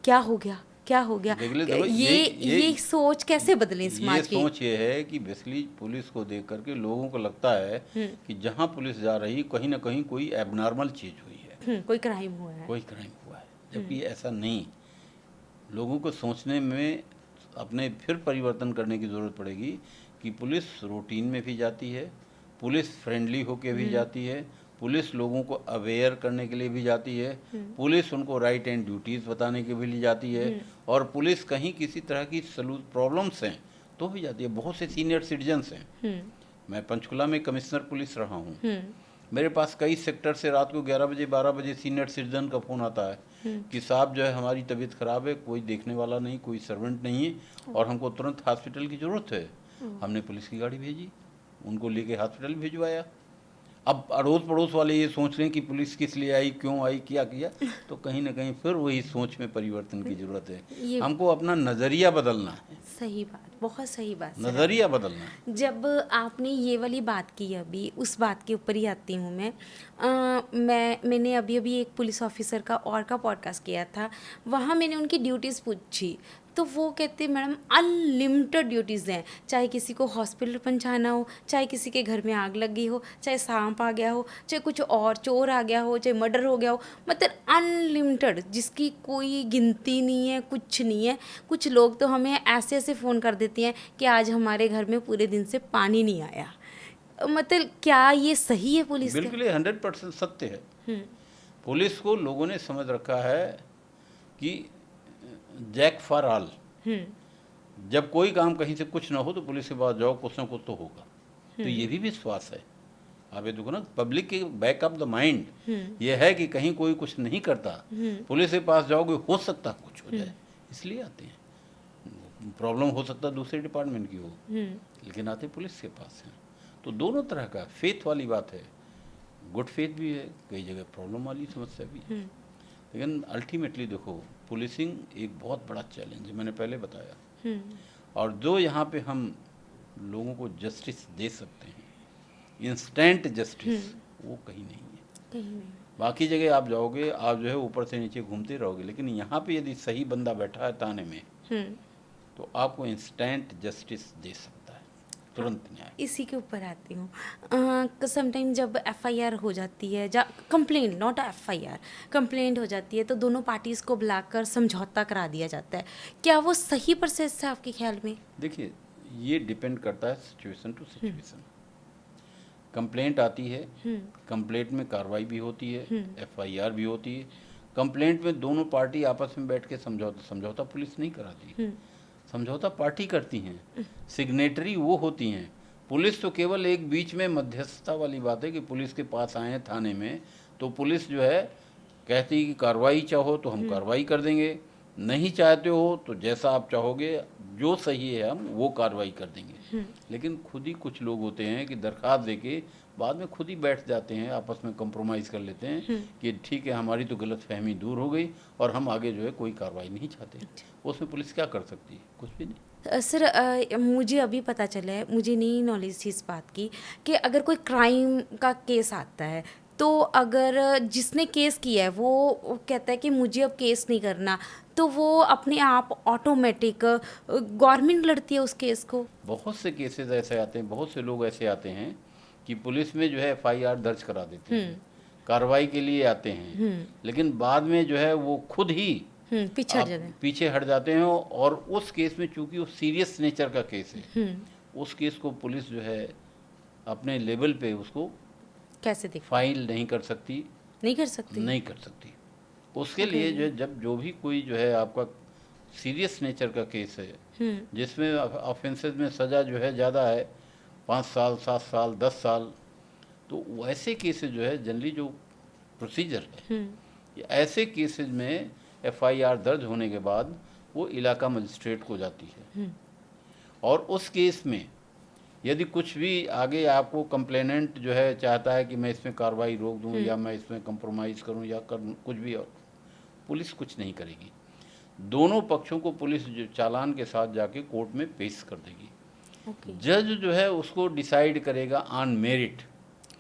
क्या हो गया, क्या हो गया। देख ले, देखो ये सोच कैसे बदले ये समाज की। सोच ये है कि बेसिकली पुलिस को देख करके लोगों को लगता है कि जहाँ पुलिस जा रही कहीं ना कहीं कोई एबनॉर्मल चीज़ हुई है, कोई क्राइम हुआ है। कोई क्राइम हुआ है, जबकि ऐसा नहीं। लोगों को सोचने में अपने फिर परिवर्तन करने की ज़रूरत पड़ेगी कि पुलिस रूटीन में भी जाती है, पुलिस फ्रेंडली होके भी जाती है, पुलिस लोगों को अवेयर करने के लिए भी जाती है, पुलिस उनको राइट एंड ड्यूटीज़ बताने के लिए जाती है, और पुलिस कहीं किसी तरह की प्रॉब्लम्स हैं तो भी जाती है। बहुत से सीनियर सिटीजन्स हैं, मैं पंचकुला में कमिश्नर पुलिस रहा हूँ, मेरे पास कई सेक्टर से रात को 11 बजे 12 बजे सीनियर सिटीजन का फ़ोन आता है कि साहब जो है हमारी तबीयत ख़राब है, कोई देखने वाला नहीं, कोई सर्वेंट नहीं है और हमको तुरंत हॉस्पिटल की ज़रूरत है। हमने पुलिस की गाड़ी भेजी, उनको लेके हॉस्पिटल भिजवाया। अब अड़ोस पड़ोस वाले ये सोच रहे हैं कि पुलिस किस लिए आई, क्यों आई, क्या किया, तो कहीं ना कहीं फिर वही सोच में परिवर्तन की ज़रूरत है। हमको अपना नज़रिया बदलना है। सही बात, बहुत सही बात सर। नज़रिया बदलना है। जब आपने ये वाली बात की, अभी उस बात के ऊपर ही आती हूँ मैं। मैंने अभी अभी एक पुलिस ऑफिसर का और का पॉडकास्ट किया था, वहाँ मैंने उनकी ड्यूटीज़ पूछी तो वो कहते मैडम अनलिमिटेड ड्यूटीज़ हैं, चाहे किसी को हॉस्पिटल पहुंचाना हो, चाहे किसी के घर में आग लगी हो, चाहे सांप आ गया हो, चाहे कुछ और चोर आ गया हो, चाहे मर्डर हो गया हो, मतलब अनलिमिटेड, जिसकी कोई गिनती नहीं है, कुछ नहीं है। कुछ लोग तो हमें ऐसे ऐसे फ़ोन कर देती हैं कि आज हमारे घर में पूरे दिन से पानी नहीं आया। मतलब क्या ये सही है पुलिस का? बिल्कुल, ये 100% सत्य है। पुलिस को लोगों ने समझ रखा है कि जैक फॉर ऑल, जब कोई काम कहीं से कुछ ना हो तो पुलिस के पास जाओ, कुछ ना कुछ तो होगा। तो ये भी विश्वास है। आप ये देखो ना, पब्लिक के बैक ऑफ द माइंड ये है कि कहीं कोई कुछ नहीं करता, पुलिस के पास जाओगे हो सकता कुछ हो जाए, इसलिए आते हैं। प्रॉब्लम हो सकता दूसरे डिपार्टमेंट की हो, लेकिन आते पुलिस के पास हैं। तो दोनों तरह का फेथ वाली बात है, गुड फेथ भी है, कई जगह प्रॉब्लम वाली समस्या भी है। लेकिन अल्टीमेटली देखो, पुलिसिंग एक बहुत बड़ा चैलेंज है, मैंने पहले बताया। और जो यहाँ पे हम लोगों को जस्टिस दे सकते हैं, इंस्टेंट जस्टिस, वो कहीं नहीं है। कहीं नहीं। बाकी जगह आप जाओगे, आप जो है ऊपर से नीचे घूमते रहोगे, लेकिन यहाँ पे यदि सही बंदा बैठा है थाने में तो आपको इंस्टेंट जस्टिस दे सकता है, तुरंत न्याय। इसी के ऊपर आती हूँ। समटाइम जब एफआईआर हो जाती है, जा कंप्लेंट, नॉट एफआईआर, कंप्लेंट हो जाती है तो दोनों पार्टीज़ को बुलाकर समझौता करा दिया जाता है। क्या वो सही प्रोसेस है आपके ख्याल में? देखिए, ये डिपेंड करता है सिचुएशन टू सिचुएशन। कंप्लेंट आती है, कंप्लेंट में कार्रवाई भी होती है, एफआईआर भी होती है। कंप्लेंट में दोनों पार्टी आपस में बैठ के समझौता पुलिस नहीं कराती, समझौता पार्टी करती हैं, सिग्नेटरी वो होती हैं। पुलिस तो केवल एक बीच में मध्यस्थता वाली बात है कि पुलिस के पास आए हैं थाने में, तो पुलिस जो है कहती है कि कार्रवाई चाहो तो हम कार्रवाई कर देंगे, नहीं चाहते हो तो जैसा आप चाहोगे, जो सही है हम वो कार्रवाई कर देंगे। लेकिन खुद ही कुछ लोग होते हैं कि दरख्वास्त देके बाद में खुद ही बैठ जाते हैं, आपस में कंप्रोमाइज़ कर लेते हैं कि ठीक है, हमारी तो गलतफहमी दूर हो गई और हम आगे जो है कोई कार्रवाई नहीं चाहते। उसमें पुलिस क्या कर सकती है? कुछ भी नहीं। सर, मुझे अभी पता चला है, मुझे नहीं नॉलेज थी इस बात की, कि अगर कोई क्राइम का केस आता है तो अगर जिसने केस किया है वो कहता है कि मुझे अब केस नहीं करना, तो वो अपने आप ऑटोमेटिक गवर्नमेंट लड़ती है उस केस को। बहुत से केसेस ऐसे आते हैं, बहुत से लोग ऐसे आते हैं कि पुलिस में जो है एफआईआर दर्ज करा देते हैं, कार्रवाई के लिए आते हैं, लेकिन बाद में जो है वो खुद ही पीछे हट जाते हैं। और उस केस में चूंकि वो सीरियस नेचर का केस है, उस केस को पुलिस जो है अपने लेवल पे उसको कैसे देख फाइल नहीं कर सकती, नहीं कर सकती। उसके लिए जो है, जब जो भी कोई जो है आपका सीरियस नेचर का केस है, जिसमें ऑफेंसेस में सज़ा जो है ज़्यादा है, 5 साल 7 साल 10 साल, तो वैसे केसेस जो है जनरली जो प्रोसीजर है, ऐसे केसेस में एफआईआर दर्ज होने के बाद वो इलाका मजिस्ट्रेट को जाती है। और उस केस में यदि कुछ भी आगे आपको कंप्लेनेंट जो है चाहता है कि मैं इसमें कार्रवाई रोक दूं या मैं इसमें कंप्रोमाइज़ करूं या कर कुछ भी, और पुलिस कुछ नहीं करेगी। दोनों पक्षों को पुलिस जो चालान के साथ जाके कोर्ट में पेश कर देगी। ओके। जज जो है उसको डिसाइड करेगा ऑन मेरिट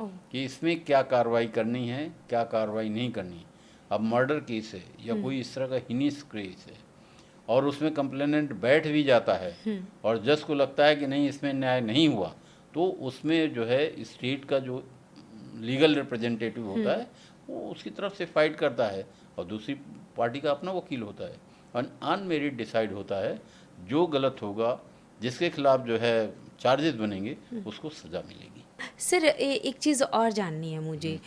ओह। कि इसमें क्या कार्रवाई करनी है, क्या कार्रवाई नहीं करनी। अब मर्डर केस है या कोई इस तरह का हिनीस केस है और उसमें कंप्लेनेंट बैठ भी जाता है और जज को लगता है कि नहीं इसमें न्याय नहीं हुआ, तो उसमें जो है स्टेट का जो लीगल रिप्रेजेंटेटिव होता है वो उसकी तरफ से फाइट करता है और दूसरी पार्टी का अपना वकील होता है और ऑन मेरिट डिसाइड होता है। जो गलत होगा, जिसके खिलाफ जो है चार्जेस बनेंगे, उसको सज़ा मिलेगी। सर एक चीज़ और जाननी है मुझे।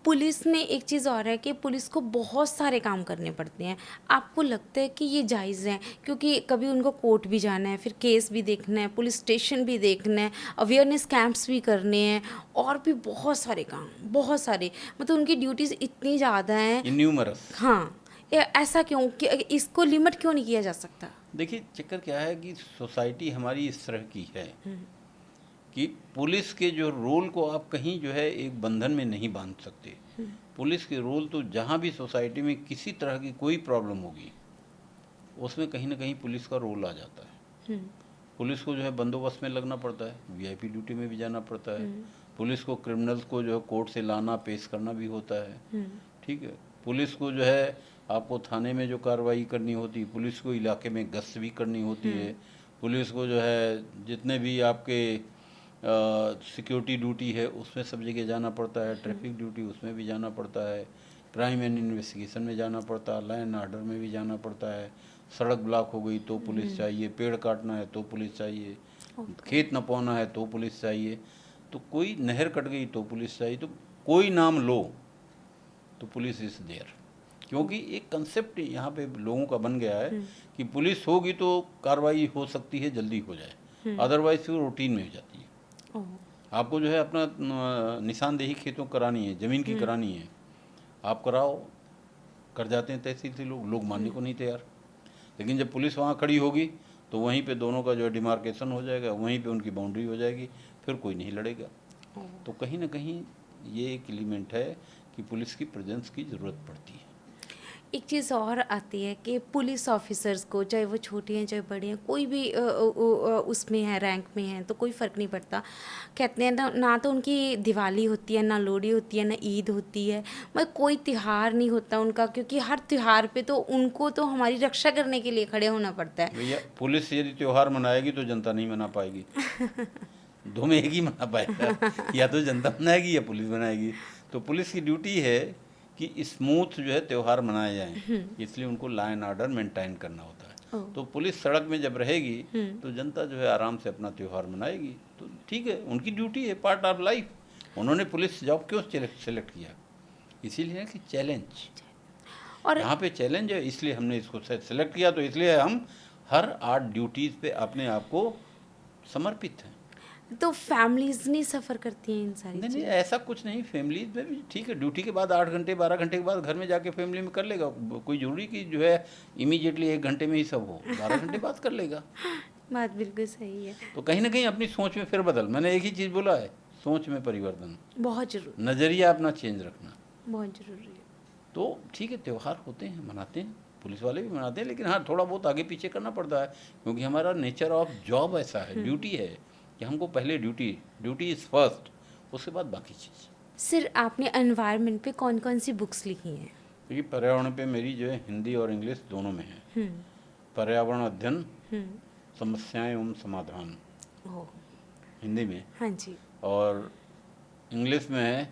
पुलिस में एक चीज़ और है कि पुलिस को बहुत सारे काम करने पड़ते हैं। आपको लगता है कि ये जायज़ है? क्योंकि कभी उनको कोर्ट भी जाना है, फिर केस भी देखना है, पुलिस स्टेशन भी देखना है, अवेयरनेस कैंप्स भी करने हैं और भी बहुत सारे काम, बहुत सारे, मतलब उनकी ड्यूटीज़ इतनी ज़्यादा हैं। इन्यूमरस। हाँ, ऐसा क्यों कि इसको लिमिट क्यों नहीं किया जा सकता? देखिए चक्कर क्या है कि सोसाइटी हमारी इस तरह की है कि पुलिस के जो रोल को आप कहीं जो है एक बंधन में नहीं बांध सकते। पुलिस के रोल तो जहाँ भी सोसाइटी में किसी तरह की कोई प्रॉब्लम होगी उसमें कहीं ना कहीं पुलिस का रोल आ जाता है। पुलिस को जो है बंदोबस्त में लगना पड़ता है, वीआईपी ड्यूटी में भी जाना पड़ता है। पुलिस को क्रिमिनल्स को जो है कोर्ट से लाना पेश करना भी होता है। ठीक है, पुलिस को जो है आपको थाने में जो कार्रवाई करनी होती है, पुलिस को इलाके में गश्त भी करनी होती है, पुलिस को जो है जितने भी आपके सिक्योरिटी ड्यूटी है उसमें सब जगह जाना पड़ता है, ट्रैफिक ड्यूटी उसमें भी जाना पड़ता है, क्राइम एंड इन्वेस्टिगेशन में जाना पड़ता है, लॉ एंड ऑर्डर में भी जाना पड़ता है। सड़क ब्लॉक हो गई तो पुलिस चाहिए, पेड़ काटना है तो पुलिस चाहिए, खेत नपवाना है तो पुलिस चाहिए, तो कोई नहर कट गई तो पुलिस चाहिए, तो कोई नाम लो तो पुलिस इज देयर। क्योंकि एक कंसेप्ट यहाँ पे लोगों का बन गया है कि पुलिस होगी तो कार्रवाई हो सकती है, जल्दी हो जाए, अदरवाइज फिर रूटीन में हो जाती है। आपको जो है अपना निशानदेही खेतों करानी है, ज़मीन की करानी है, आप कराओ, कर जाते हैं तहसील से लोग मानने को नहीं तैयार। लेकिन जब पुलिस वहाँ खड़ी होगी तो वहीं पे दोनों का जो है डिमार्केशन हो जाएगा, वहीं पे उनकी बाउंड्री हो जाएगी, फिर कोई नहीं लड़ेगा। तो कहीं ना कहीं ये एक एलिमेंट है कि पुलिस की प्रेजेंस की ज़रूरत पड़ती है। एक चीज़ और आती है कि पुलिस ऑफिसर्स को, चाहे वो छोटे हैं चाहे बड़े हैं, कोई भी उसमें है, रैंक में है, तो कोई फ़र्क नहीं पड़ता। कहते हैं ना तो उनकी दिवाली होती है, ना लोहड़ी होती है, ना ईद होती है, मतलब कोई त्यौहार नहीं होता उनका, क्योंकि हर त्यौहार पे तो उनको तो हमारी रक्षा करने के लिए खड़े होना पड़ता है। भैया पुलिस यदि त्यौहार मनाएगी तो जनता नहीं मना पाएगी। दो में एक ही मना पाएगा, या तो जनता मनाएगी या पुलिस मनाएगी। तो पुलिस की ड्यूटी है कि स्मूथ जो है त्यौहार मनाए जाएं, इसलिए उनको लॉ एंड ऑर्डर मेंटेन करना होता है। तो पुलिस सड़क में जब रहेगी तो जनता जो है आराम से अपना त्यौहार मनाएगी। तो ठीक है, उनकी ड्यूटी है, पार्ट ऑफ लाइफ। उन्होंने पुलिस जॉब क्यों सेलेक्ट किया? इसीलिए कि चैलेंज, और यहाँ पे चैलेंज है, इसलिए हमने इसको सेलेक्ट किया। तो इसलिए हम हर 8 ड्यूटीज़ पे अपने आप को समर्पित हैं। तो फैमिलीज नहीं सफ़र करती हैं इन सारी नहीं, चीज़ें? ऐसा कुछ नहीं। फैमिलीज में भी ठीक है, ड्यूटी के बाद 8 घंटे 12 घंटे के बाद घर में जाके फैमिली में कर लेगा। कोई ज़रूरी कि जो है इमीडिएटली 1 घंटे में ही सब हो, 12 घंटे बाद कर लेगा। बात बिल्कुल सही है। तो कहीं ना कहीं अपनी सोच में फिर बदल, मैंने एक ही चीज़ बोला है, सोच में परिवर्तन, बहुत ज़रूरी, नज़रिया अपना चेंज रखना। बहुत ज़रूरी है। तो ठीक है, त्यौहार होते हैं, मनाते हैं, पुलिस वाले भी मनाते हैं, लेकिन हाँ थोड़ा बहुत आगे पीछे करना पड़ता है, क्योंकि हमारा नेचर ऑफ जॉब ऐसा है, ड्यूटी है कि हमको पहले ड्यूटी इज़ फर्स्ट, उसके बाद बाकी चीज़। सर आपने एनवायरनमेंट पे कौन कौन सी बुक्स लिखी हैं? क्योंकि पर्यावरण पे मेरी जो है हिंदी और इंग्लिश दोनों में है। पर्यावरण अध्ययन, समस्याएं एवं समाधान ओह, हिंदी में, हाँ जी। और इंग्लिश में है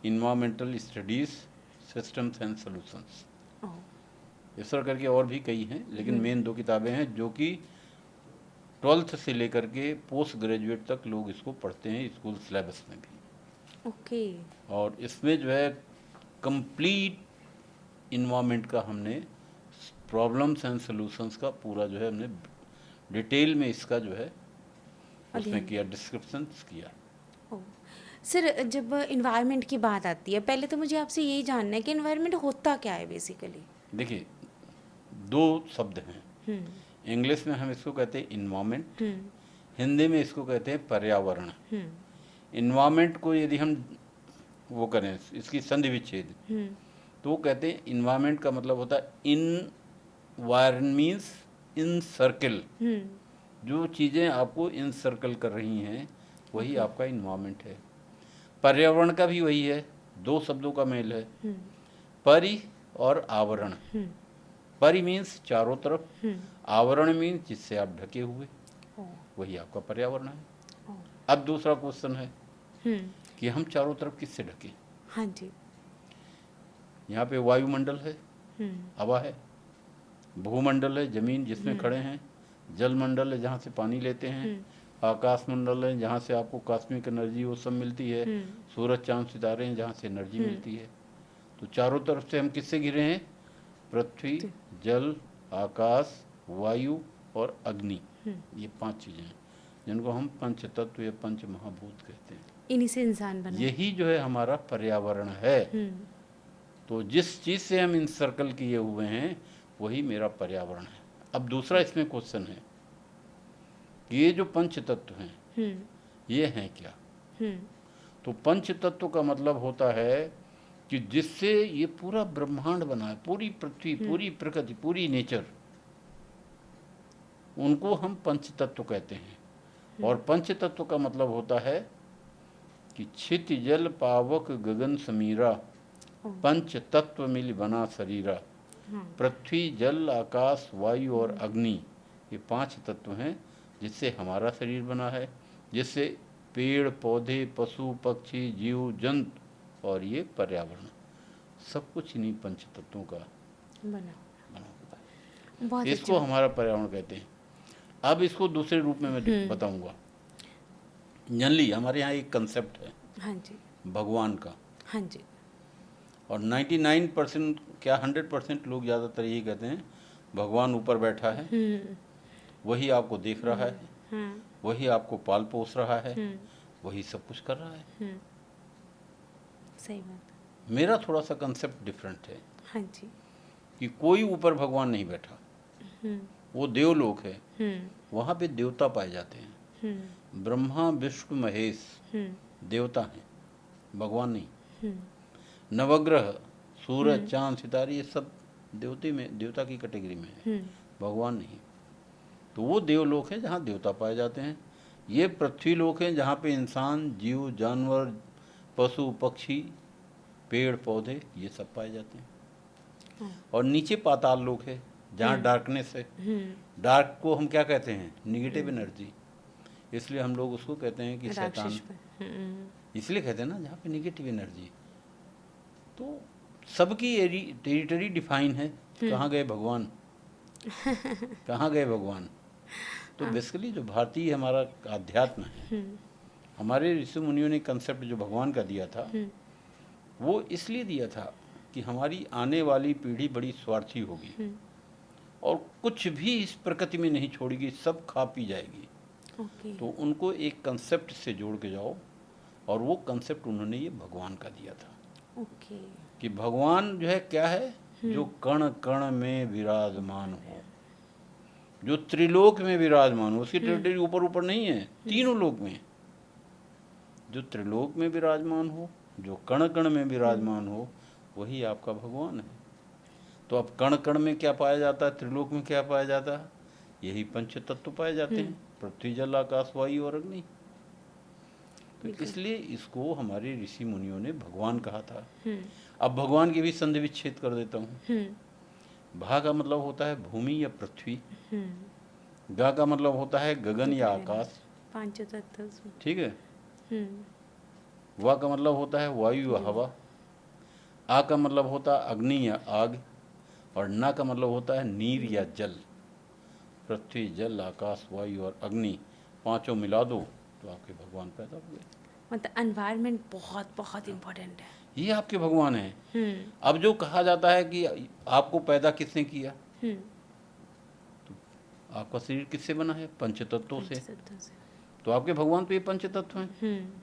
environmental studies, systems and solutions. Oh, इस तरह करके और भी कई हैं, लेकिन मेन 2 किताबें हैं जो कि 12th से लेकर के पोस्ट ग्रेजुएट तक लोग इसको पढ़ते हैं, स्कूल सिलेबस में भी। ओके। और इसमें जो है कंप्लीट इन्वायरमेंट का हमने प्रॉब्लम्स एंड सॉल्यूशंस का पूरा जो है हमने डिटेल में इसका जो है उसमें किया, डिस्क्रिप्शन किया। ओह, सर जब इन्वायरमेंट की बात आती है, पहले तो मुझे आपसे यही जानना है कि इन्वायरमेंट होता क्या है बेसिकली? देखिए 2 शब्द हैं, इंग्लिश में हम इसको कहते हैं इन्वायरमेंट, हिंदी में इसको कहते हैं पर्यावरण। इन्वायरमेंट को यदि हम वो करें, इसकी संधि विच्छेद, तो वो कहते हैं इन्वायरमेंट का मतलब होता है इन मीन्स इन सर्कल। जो चीज़ें आपको इन सर्कल कर रही हैं वही आपका इन्वायरमेंट है। पर्यावरण का भी वही है, दो शब्दों का मेल है, परि और आवरण। परि मीन्स चारों तरफ, आवरण मीन्स जिससे आप ढके हुए, वही आपका पर्यावरण है। अब दूसरा क्वेश्चन है कि हम चारों तरफ किससे ढके? हाँ जी। यहाँ पे वायुमंडल है, हवा है, भूमंडल है, जमीन जिसमें खड़े हैं, जल मंडल है जहाँ से पानी लेते हैं, आकाश मंडल है जहाँ से आपको कॉस्मिक एनर्जी वो सब मिलती है, सूरज चांद सितारे हैं जहाँ से एनर्जी मिलती है। तो चारों तरफ से हम किससे घिरे हैं? पृथ्वी, जल, आकाश, वायु और अग्नि। ये 5 चीज़ें हैं जिनको हम पंच तत्व या पंच महाभूत कहते हैं। इन्हीं से इंसान बना। यही जो है हमारा पर्यावरण है। तो जिस चीज़ से हम इंसर्कल किए हुए हैं वही मेरा पर्यावरण है। अब दूसरा इसमें क्वेश्चन है कि ये जो पंच तत्व हैं ये हैं क्या? तो पंच तत्व का मतलब होता है कि जिससे ये पूरा ब्रह्मांड बना है, पूरी पृथ्वी, पूरी प्रकृति, पूरी नेचर, उनको हम पंच तत्व कहते हैं। और पंच तत्व का मतलब होता है कि छित जल पावक गगन समीरा, पंच तत्व मिल बना शरीरा। पृथ्वी, जल, आकाश, वायु और अग्नि, ये 5 तत्व हैं जिससे हमारा शरीर बना है, जिससे पेड़ पौधे, पशु पक्षी, जीव जंतु और ये पर्यावरण, सब कुछ इन्हीं पंच तत्वों का बना होता है। बहुत इसको अच्छा। हमारा पर्यावरण कहते हैं। अब इसको दूसरे रूप में मैं बताऊंगा। जनरली हमारे यहाँ एक कंसेप्ट है हाँ जी। भगवान का, हाँ जी। और 99% क्या 100% लोग ज़्यादातर यही कहते हैं भगवान ऊपर बैठा है, वही आपको देख रहा है, वही आपको पाल पोस रहा है, वही सब कुछ कर रहा है। सही बात। मेरा थोड़ा सा कंसेप्ट डिफरेंट है हाँ जी। कि कोई ऊपर भगवान नहीं बैठा, वो देवलोक है, वहाँ पे देवता पाए जाते हैं। ब्रह्मा विष्णु महेश देवता हैं, भगवान नहीं। नवग्रह, सूरज चांद सितारे, ये सब देवता की कैटेगरी में है, भगवान नहीं। तो वो देवलोक है जहाँ देवता पाए जाते हैं। ये पृथ्वी लोक है जहाँ पे इंसान, जीव, जानवर, पशु पक्षी, पेड़ पौधे ये सब पाए जाते हैं। और नीचे पाताल लोक है जहाँ डार्कनेस है। डार्क को हम क्या कहते हैं? Negative energy. इसलिए हम लोग उसको कहते हैं कि शैतान, इसलिए कहते हैं ना जहाँ पे निगेटिव एनर्जी। तो सबकी टेरिटरी डिफाइन है, कहाँ गए भगवान, कहाँ गए भगवान। तो बेसिकली जो भारतीय हमारा अध्यात्म है, हमारे ऋषि मुनियों ने कंसेप्ट जो भगवान का दिया था वो इसलिए दिया था कि हमारी आने वाली पीढ़ी बड़ी स्वार्थी होगी और कुछ भी इस प्रकृति में नहीं छोड़ेगी, सब खा पी जाएगी। तो उनको एक कंसेप्ट से जोड़ के जाओ, और वो कंसेप्ट उन्होंने ये भगवान का दिया था। कि भगवान जो है क्या है? जो कण कण में विराजमान हो, जो त्रिलोक में विराजमान हो। उसकी टेरिटरी ऊपर ऊपर नहीं है, तीनों लोक में। जो त्रिलोक में विराजमान हो, जो कण कण में विराजमान हो, वही आपका भगवान है। तो अब कण कण में क्या पाया जाता है, त्रिलोक में क्या पाया जाता है? यही पंच तत्व पाए जाते हैं, पृथ्वी जल आकाश वायु और अग्नि। तो इसलिए इसको हमारे ऋषि मुनियों ने भगवान कहा था। अब भगवान के भी संधि विच्छेद कर देता हूँ। भा का मतलब होता है भूमि या पृथ्वी, गा का मतलब होता है गगन या आकाश, पांच तत्व, ठीक है। वा का मतलब होता है वायु या हवा, आ का मतलब होता है अग्नि या आग, और ना का मतलब होता है नीर या जल। पृथ्वी जल आकाश वायु और अग्नि, पांचों मिला दो तो आपके भगवान पैदा हुए। मतलब एनवायरनमेंट बहुत बहुत इम्पोर्टेंट है। ये आपके भगवान हैं। अब जो कहा जाता है कि आपको पैदा किसने किया, तो आपका शरीर किससे बना है? पंच तत्वों से। तो आपके भगवान तो ये पंच तत्व हैं,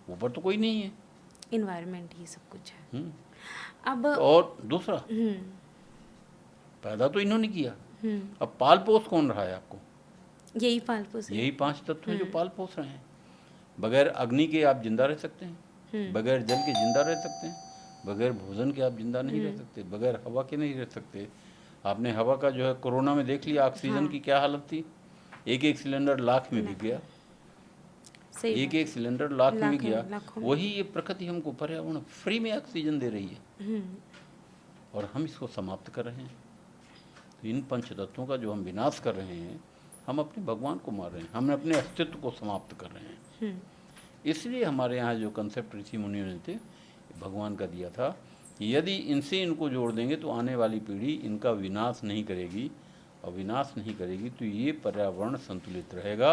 ऊपर तो कोई नहीं है। इन्वायरमेंट ही सब कुछ है। अब और दूसरा, पैदा तो इन्होंने किया, अब पाल पोस कौन रहा है आपको? यही पाल पोस रहे यही 5 तत्व हैं जो पाल पोस रहे हैं। बगैर अग्नि के आप जिंदा रह सकते हैं, बगैर जल के जिंदा रह सकते हैं, बगैर भोजन के आप जिंदा नहीं रह सकते, बगैर हवा के नहीं रह सकते। आपने हवा का जो है कोरोना में देख लिया, ऑक्सीजन की क्या हालत थी। एक एक सिलेंडर लाख में बिक गया, सही एक बात एक सिलेंडर लाख में बिक गया। लाखों में। वही ये प्रकृति हमको पर्यावरण फ्री में ऑक्सीजन दे रही है और हम इसको समाप्त कर रहे हैं। तो इन पंच तत्वों का जो हम विनाश कर रहे हैं, हम अपने भगवान को मार रहे हैं, हम अपने अस्तित्व को समाप्त कर रहे हैं। इसलिए हमारे यहाँ जो कंसेप्ट ऋषि मुनियों ने थे, भगवान का दिया था कि यदि इनसे इनको जोड़ देंगे तो आने वाली पीढ़ी इनका विनाश नहीं करेगी, और विनाश नहीं करेगी तो ये पर्यावरण संतुलित रहेगा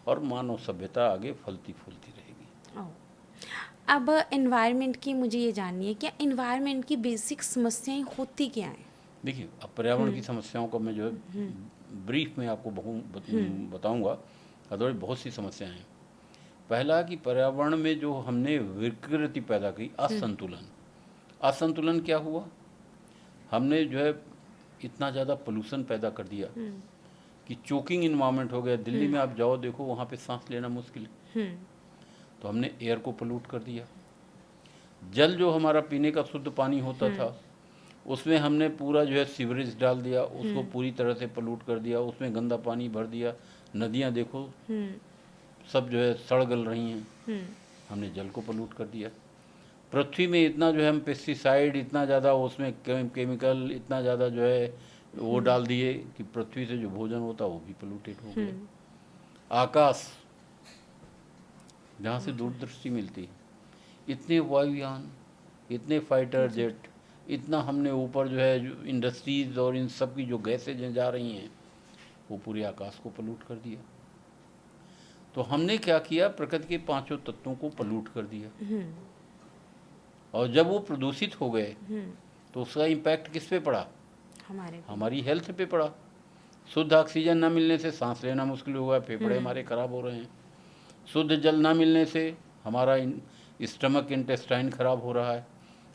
और मानव सभ्यता आगे फलती फूलती रहेगी। ओह। अब एनवायरनमेंट की मुझे ये जाननी है, क्या एनवायरनमेंट की बेसिक समस्याएं होती क्या हैं? देखिए, अब पर्यावरण की समस्याओं को मैं जो है ब्रीफ में आपको बताऊंगा। अदर बहुत सी समस्याएं हैं। पहला कि पर्यावरण में जो हमने विकृति पैदा की, असंतुलन। असंतुलन क्या हुआ? हमने जो है इतना ज़्यादा पोल्यूशन पैदा कर दिया कि चोकिंग इन्वायरमेंट हो गया। दिल्ली में आप जाओ देखो, वहाँ पे सांस लेना मुश्किल है। तो हमने एयर को पोल्यूट कर दिया। जल जो हमारा पीने का शुद्ध पानी होता था, उसमें हमने पूरा जो है सीवरेज डाल दिया, उसको पूरी तरह से पोल्यूट कर दिया, उसमें गंदा पानी भर दिया। नदियाँ देखो सब जो है सड़ गल रही हैं, हमने जल को पोल्यूट कर दिया। पृथ्वी में इतना जो है हम पेस्टिसाइड, इतना ज़्यादा उसमें केमिकल, इतना ज़्यादा जो है वो डाल दिए कि पृथ्वी से जो भोजन होता वो भी पोल्यूटेड हो गया। आकाश, जहाँ से दूरदृष्टि मिलती, इतने वायुयान, इतने फाइटर जेट, इतना हमने ऊपर जो है जो इंडस्ट्रीज और इन सब की जो गैसेज जा रही हैं, वो पूरे आकाश को पोल्यूट कर दिया। तो हमने क्या किया? प्रकृति के पांचों तत्वों को पोल्यूट कर दिया। और जब वो प्रदूषित हो गए तो उसका इम्पैक्ट किस पे पड़ा? हमारी हेल्थ पे पड़ा। शुद्ध ऑक्सीजन ना मिलने से सांस लेना मुश्किल हुआ, फेफड़े हमारे खराब हो रहे हैं। शुद्ध जल ना मिलने से हमारा स्टमक, इंटेस्टाइन खराब हो रहा है।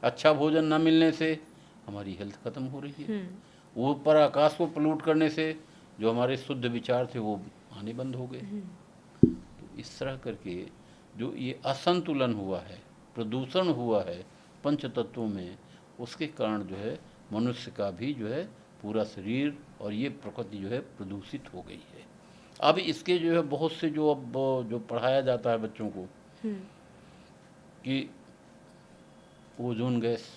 अच्छा भोजन ना मिलने से हमारी हेल्थ खत्म हो रही है। ऊपर आकाश को पोल्यूट करने से जो हमारे शुद्ध विचार थे वो आने बंद हो गए। तो इस तरह करके जो ये असंतुलन हुआ है, प्रदूषण हुआ है पंच तत्वों में, उसके कारण जो है मनुष्य का भी जो है पूरा शरीर और ये प्रकृति जो है प्रदूषित हो गई है। अब इसके जो है बहुत से जो पढ़ाया जाता है बच्चों को कि ओजोन गैस,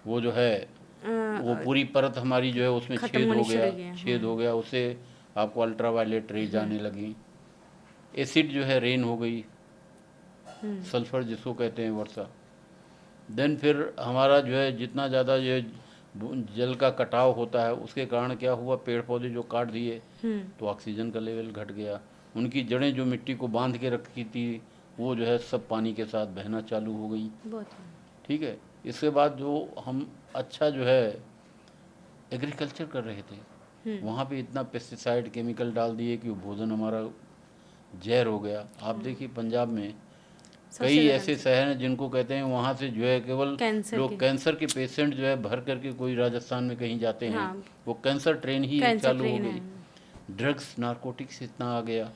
वो जो है वो पूरी परत हमारी जो है उसमें छेद हो गया, उससे आपको अल्ट्रावायलेट रेज आने लगी। एसिड जो है रेन हो गई, सल्फर जिसको कहते हैं वर्षा। देन फिर हमारा जो है जितना ज़्यादा ये जल का कटाव होता है, उसके कारण क्या हुआ? पेड़ पौधे जो काट दिए तो ऑक्सीजन का लेवल घट गया। उनकी जड़ें जो मिट्टी को बांध के रखी थी, वो जो है सब पानी के साथ बहना चालू हो गई। ठीक है। इसके बाद जो हम अच्छा जो है एग्रीकल्चर कर रहे थे, वहाँ पे इतना पेस्टिसाइड केमिकल डाल दिए कि वो भोजन हमारा जहर हो गया। आप देखिए पंजाब में कई ऐसे शहर हैं जिनको कहते हैं वहाँ से जो है केवल लोग कैंसर के पेशेंट जो है भर करके कोई राजस्थान में कहीं जाते हैं, वो कैंसर ट्रेन ही चालू हो गई। ड्रग्स, नारकोटिक्स इतना आ गया।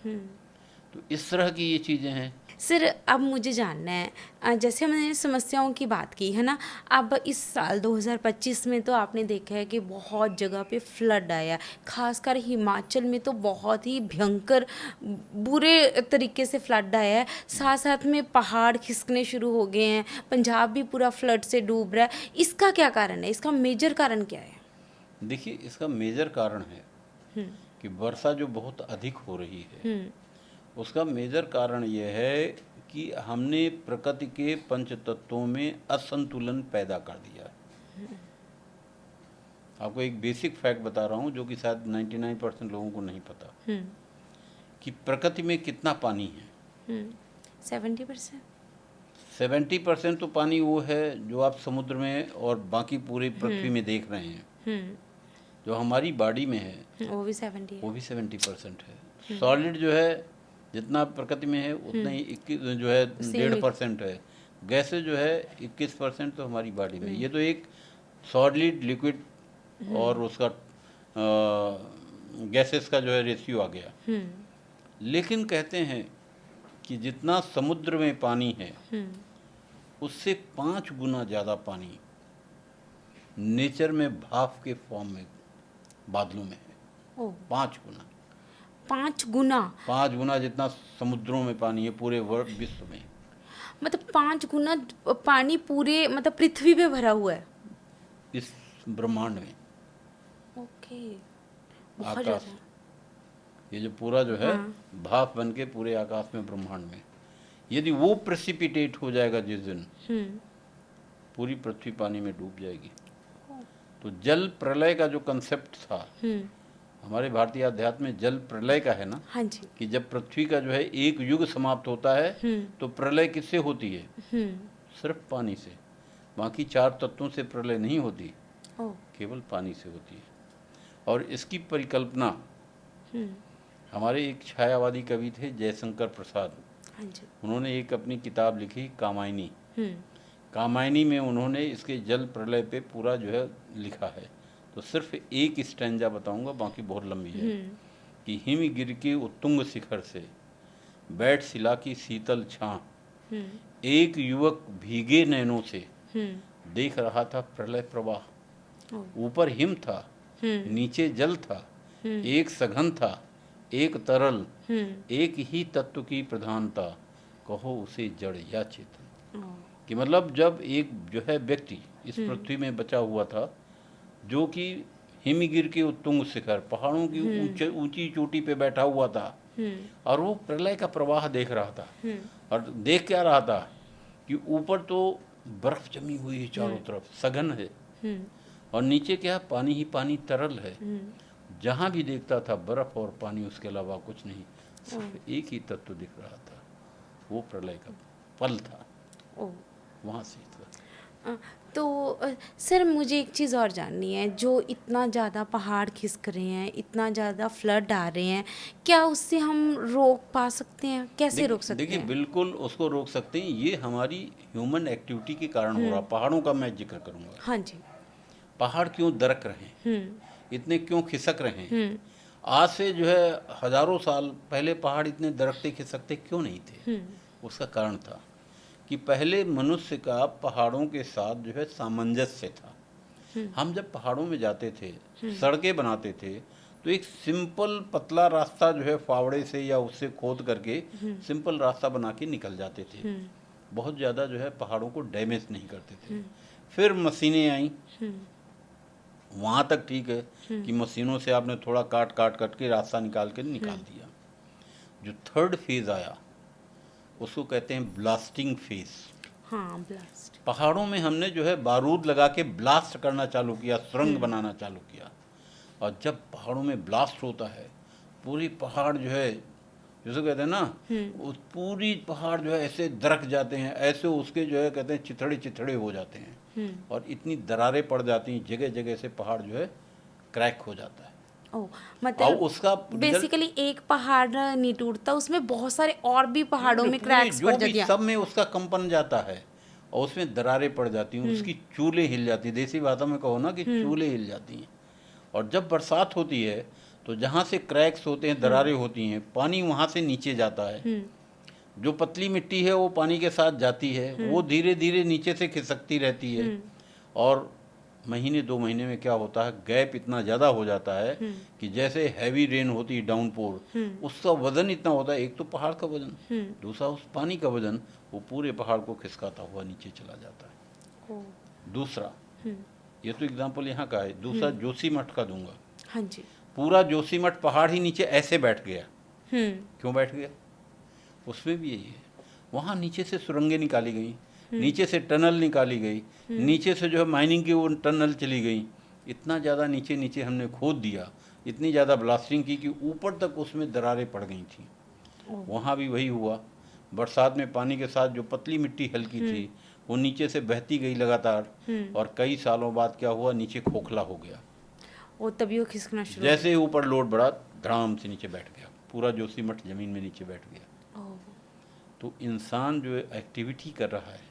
तो इस तरह की ये चीज़ें हैं। सर, अब मुझे जानना है, जैसे हमने समस्याओं की बात की है ना, अब इस साल 2025 में तो आपने देखा है कि बहुत जगह पे फ्लड आया, खासकर हिमाचल में तो बहुत ही भयंकर बुरे तरीके से फ्लड आया है। साथ साथ में पहाड़ खिसकने शुरू हो गए हैं, पंजाब भी पूरा फ्लड से डूब रहा है। इसका क्या कारण है? इसका मेजर कारण क्या है? देखिए, इसका मेजर कारण है कि वर्षा जो बहुत अधिक हो रही है, उसका मेजर कारण यह है कि हमने प्रकृति के पंच तत्वों में असंतुलन पैदा कर दिया है। आपको एक बेसिक फैक्ट बता रहा हूँ जो कि शायद 99% लोगों को नहीं पता कि प्रकृति में कितना पानी है। 70%। 70% तो पानी वो है जो आप समुद्र में और बाकी पूरे पृथ्वी में देख रहे हैं। जो हमारी बॉडी में है वो भी 70% है। सॉलिड जो है जितना प्रकृति में है उतना ही 21 जो है 1.5% है। गैसेज जो है 21% तो हमारी बॉडी में। ये तो एक सॉलिड, लिक्विड और उसका गैसेस का जो है रेशियो आ गया। लेकिन कहते हैं कि जितना समुद्र में पानी है उससे 5 गुना ज़्यादा पानी नेचर में भाप के फॉर्म में बादलों में है। ओ 5 गुना, 5 गुना 5 गुना जितना समुद्रों में पानी है पूरे विश्व में। मतलब 5 गुना पानी पूरे मतलब पृथ्वी पे भरा हुआ है। इस ब्रह्मांड में ओके, बहुत आकाश, ज़्यादा। ये जो पूरा जो है हाँ। भाप बन के पूरे आकाश में ब्रह्मांड में, यदि वो प्रेसिपिटेट हो जाएगा जिस दिन, पूरी पृथ्वी पानी में डूब जाएगी। तो जल प्रलय का जो कंसेप्ट था हमारे भारतीय अध्यात्म में, जल प्रलय का है ना, हाँ जी। कि जब पृथ्वी का जो है एक युग समाप्त होता है तो प्रलय किससे होती है? सिर्फ पानी से। बाकी 4 तत्वों से प्रलय नहीं होती, केवल पानी से होती है। और इसकी परिकल्पना हमारे एक छायावादी कवि थे जयशंकर प्रसाद, हाँ जी। उन्होंने एक अपनी किताब लिखी कामायनी। कामायनी में उन्होंने इसके जल प्रलय पे पूरा जो है लिखा है। तो सिर्फ एक स्टैंजा बताऊंगा, बाकी बहुत लंबी है। कि हिम गिर के उत्तुंग शिखर से बैठ शिला की शीतल छां, एक युवक भीगे नैनों से देख रहा था प्रलय प्रवाह। ऊपर हिम था, नीचे जल था, एक सघन था, एक तरल, एक ही तत्व की प्रधानता, कहो उसे जड़ या चेतन। कि मतलब जब एक जो है व्यक्ति इस पृथ्वी में बचा हुआ था, जो कि हिमगिर के उत्तुंग शिखर, पहाड़ों की ऊंची चोटी पे बैठा हुआ था, और वो प्रलय का प्रवाह देख रहा था। और देख क्या रहा था कि ऊपर तो बर्फ जमी हुई है चारों तरफ, सघन है, और नीचे क्या, पानी ही पानी, तरल है। जहाँ भी देखता था बर्फ और पानी, उसके अलावा कुछ नहीं, सिर्फ एक ही तत्व दिख रहा था, वो प्रलय का पल था। वहाँ से था। तो सर मुझे एक चीज़ और जाननी है, जो इतना ज़्यादा पहाड़ खिसक रहे हैं, इतना ज़्यादा फ्लड आ रहे हैं, क्या उससे हम रोक पा सकते हैं? कैसे रोक सकते देखिए हैं? बिल्कुल उसको रोक सकते हैं। ये हमारी ह्यूमन एक्टिविटी के कारण हो रहा। पहाड़ों का मैं जिक्र करूँगा। हाँ जी। पहाड़ क्यों दरक रहे हैं, इतने क्यों खिसक रहे हैं? आज से जो है हजारों साल पहले पहाड़ इतने दरकते खिसकते क्यों नहीं थे? उसका कारण था कि पहले मनुष्य का पहाड़ों के साथ जो है सामंजस्य था। हम जब पहाड़ों में जाते थे, सड़कें बनाते थे, तो एक सिंपल पतला रास्ता जो है फावड़े से या उससे खोद करके सिंपल रास्ता बना के निकल जाते थे। बहुत ज़्यादा जो है पहाड़ों को डैमेज नहीं करते थे। फिर मशीनें आई, वहाँ तक ठीक है कि मशीनों से आपने थोड़ा काट काट काट के रास्ता निकाल दिया। जो थर्ड फेज आया उसको कहते हैं ब्लास्टिंग फेज। हाँ, ब्लास्ट। पहाड़ों में हमने जो है बारूद लगा के ब्लास्ट करना चालू किया, सुरंग बनाना चालू किया। और जब पहाड़ों में ब्लास्ट होता है, पूरी पहाड़ जो है, जैसे कहते हैं ना, उस पूरी पहाड़ जो है ऐसे दरक जाते हैं, ऐसे उसके जो है कहते हैं चिथड़े चिथड़े हो जाते हैं, और इतनी दरारें पड़ जाती हैं, जगह जगह से पहाड़ जो है क्रैक हो जाता है। ओ, और मतलब उसका बेसिकली एक पहाड़ नहीं टूटता, उसमें बहुत सारे और भी पहाड़ों में क्रैक्स पड़ जाती हैं। सब में उसका कंपन जाता है और उसमें दरारें पड़ जाती हैं, उसकी चूलें हिल जाती हैं। देसी भाषा में कहो ना कि चूलें हिल जाती हैं। और जब बरसात होती है तो जहाँ से क्रैक्स होते हैं, दरारें होती हैं, पानी वहाँ से नीचे जाता है। जो पतली मिट्टी है वो पानी के साथ जाती है, वो धीरे धीरे नीचे से खिसकती रहती है। और महीने 2 महीने में क्या होता है, गैप इतना ज़्यादा हो जाता है कि जैसे हैवी रेन होती है, डाउनपोर, उसका वजन इतना होता है, एक तो पहाड़ का वजन, दूसरा उस पानी का वजन, वो पूरे पहाड़ को खिसकाता हुआ नीचे चला जाता है। दूसरा, ये तो एग्जाम्पल यहाँ का है, दूसरा जोशीमठ का दूंगा। हाँ जी। पूरा जोशीमठ पहाड़ ही नीचे ऐसे बैठ गया। क्यों बैठ गया? उसमें भी यही है, वहाँ नीचे से सुरंगें निकाली गई, नीचे से टनल निकाली गई, नीचे से जो है माइनिंग की वो टनल चली गई। इतना ज़्यादा नीचे नीचे हमने खोद दिया, इतनी ज़्यादा ब्लास्टिंग की कि ऊपर तक उसमें दरारें पड़ गई थी। वहाँ भी वही हुआ, बरसात में पानी के साथ जो पतली मिट्टी हल्की थी वो नीचे से बहती गई लगातार, और कई सालों बाद क्या हुआ, नीचे खोखला हो गया। वो तभी वो खिसकना शुरू जैसे ही ऊपर लोड बढ़ा, धड़ाम से नीचे बैठ गया, पूरा जोशीमठ जमीन में नीचे बैठ गया। तो इंसान जो एक्टिविटी कर रहा है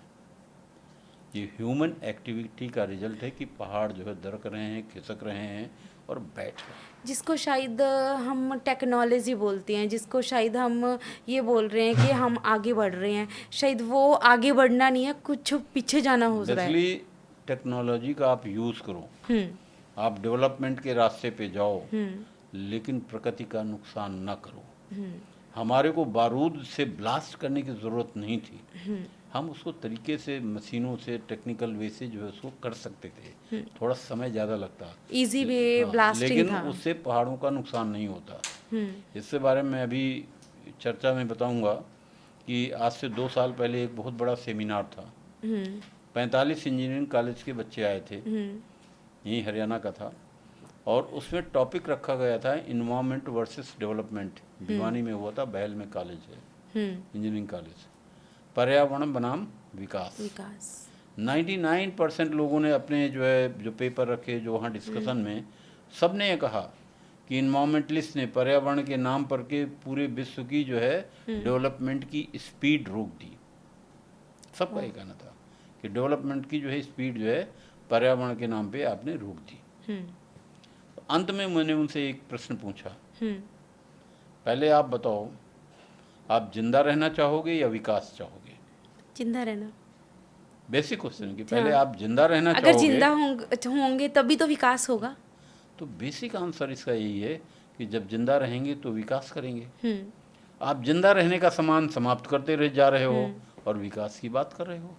ये ह्यूमन एक्टिविटी का रिजल्ट है कि पहाड़ जो है दरक रहे हैं, खिसक रहे हैं और बैठ रहे हैं। जिसको शायद हम टेक्नोलॉजी बोलते हैं, जिसको शायद हम ये बोल रहे हैं कि हम आगे बढ़ रहे हैं, शायद वो आगे बढ़ना नहीं है, कुछ पीछे जाना हो रहा है। बेसिकली टेक्नोलॉजी का आप यूज़ करो, आप डेवलपमेंट के रास्ते पे जाओ, लेकिन प्रकृति का नुकसान ना करो। हमारे को बारूद से ब्लास्ट करने की ज़रूरत नहीं थी, हम उसको तरीके से मशीनों से टेक्निकल वे से जो है उसको कर सकते थे। थोड़ा समय ज़्यादा लगता, इजी वे हाँ, ब्लास्टिंग लेकिन था। उससे पहाड़ों का नुकसान नहीं होता। इससे बारे में अभी चर्चा में बताऊंगा कि आज से 2 साल पहले एक बहुत बड़ा सेमिनार था। 45 इंजीनियरिंग कॉलेज के बच्चे आए थे, यही हरियाणा का था, और उसमें टॉपिक रखा गया था इन्वायरमेंट वर्सेस डेवलपमेंट। भिवानी में हुआ था, बहल में कॉलेज है इंजीनियरिंग कॉलेज। पर्यावरण बनाम विकास। 99% लोगों ने अपने जो पेपर रखे, जो वहाँ डिस्कशन में सब ने ये कहा कि इन्वायरमेंटलिस्ट ने पर्यावरण के नाम पर के पूरे विश्व की जो है डेवलपमेंट की स्पीड रोक दी। सबका ये कहना था कि डेवलपमेंट की जो है स्पीड जो है पर्यावरण के नाम पे आपने रोक दी। तो अंत में मैंने उनसे एक प्रश्न पूछा, पहले आप बताओ, आप जिंदा रहना चाहोगे या विकास चाहोगे? जिंदा रहना। बेसिक क्वेश्चन कि पहले आप जिंदा रहना अगर चाहोगे, जिंदा होंगे तभी तो विकास होगा। तो बेसिक आंसर इसका यही है कि जब जिंदा रहेंगे तो विकास करेंगे। आप जिंदा रहने का सामान समाप्त करते रह जा रहे हो और विकास की बात कर रहे हो।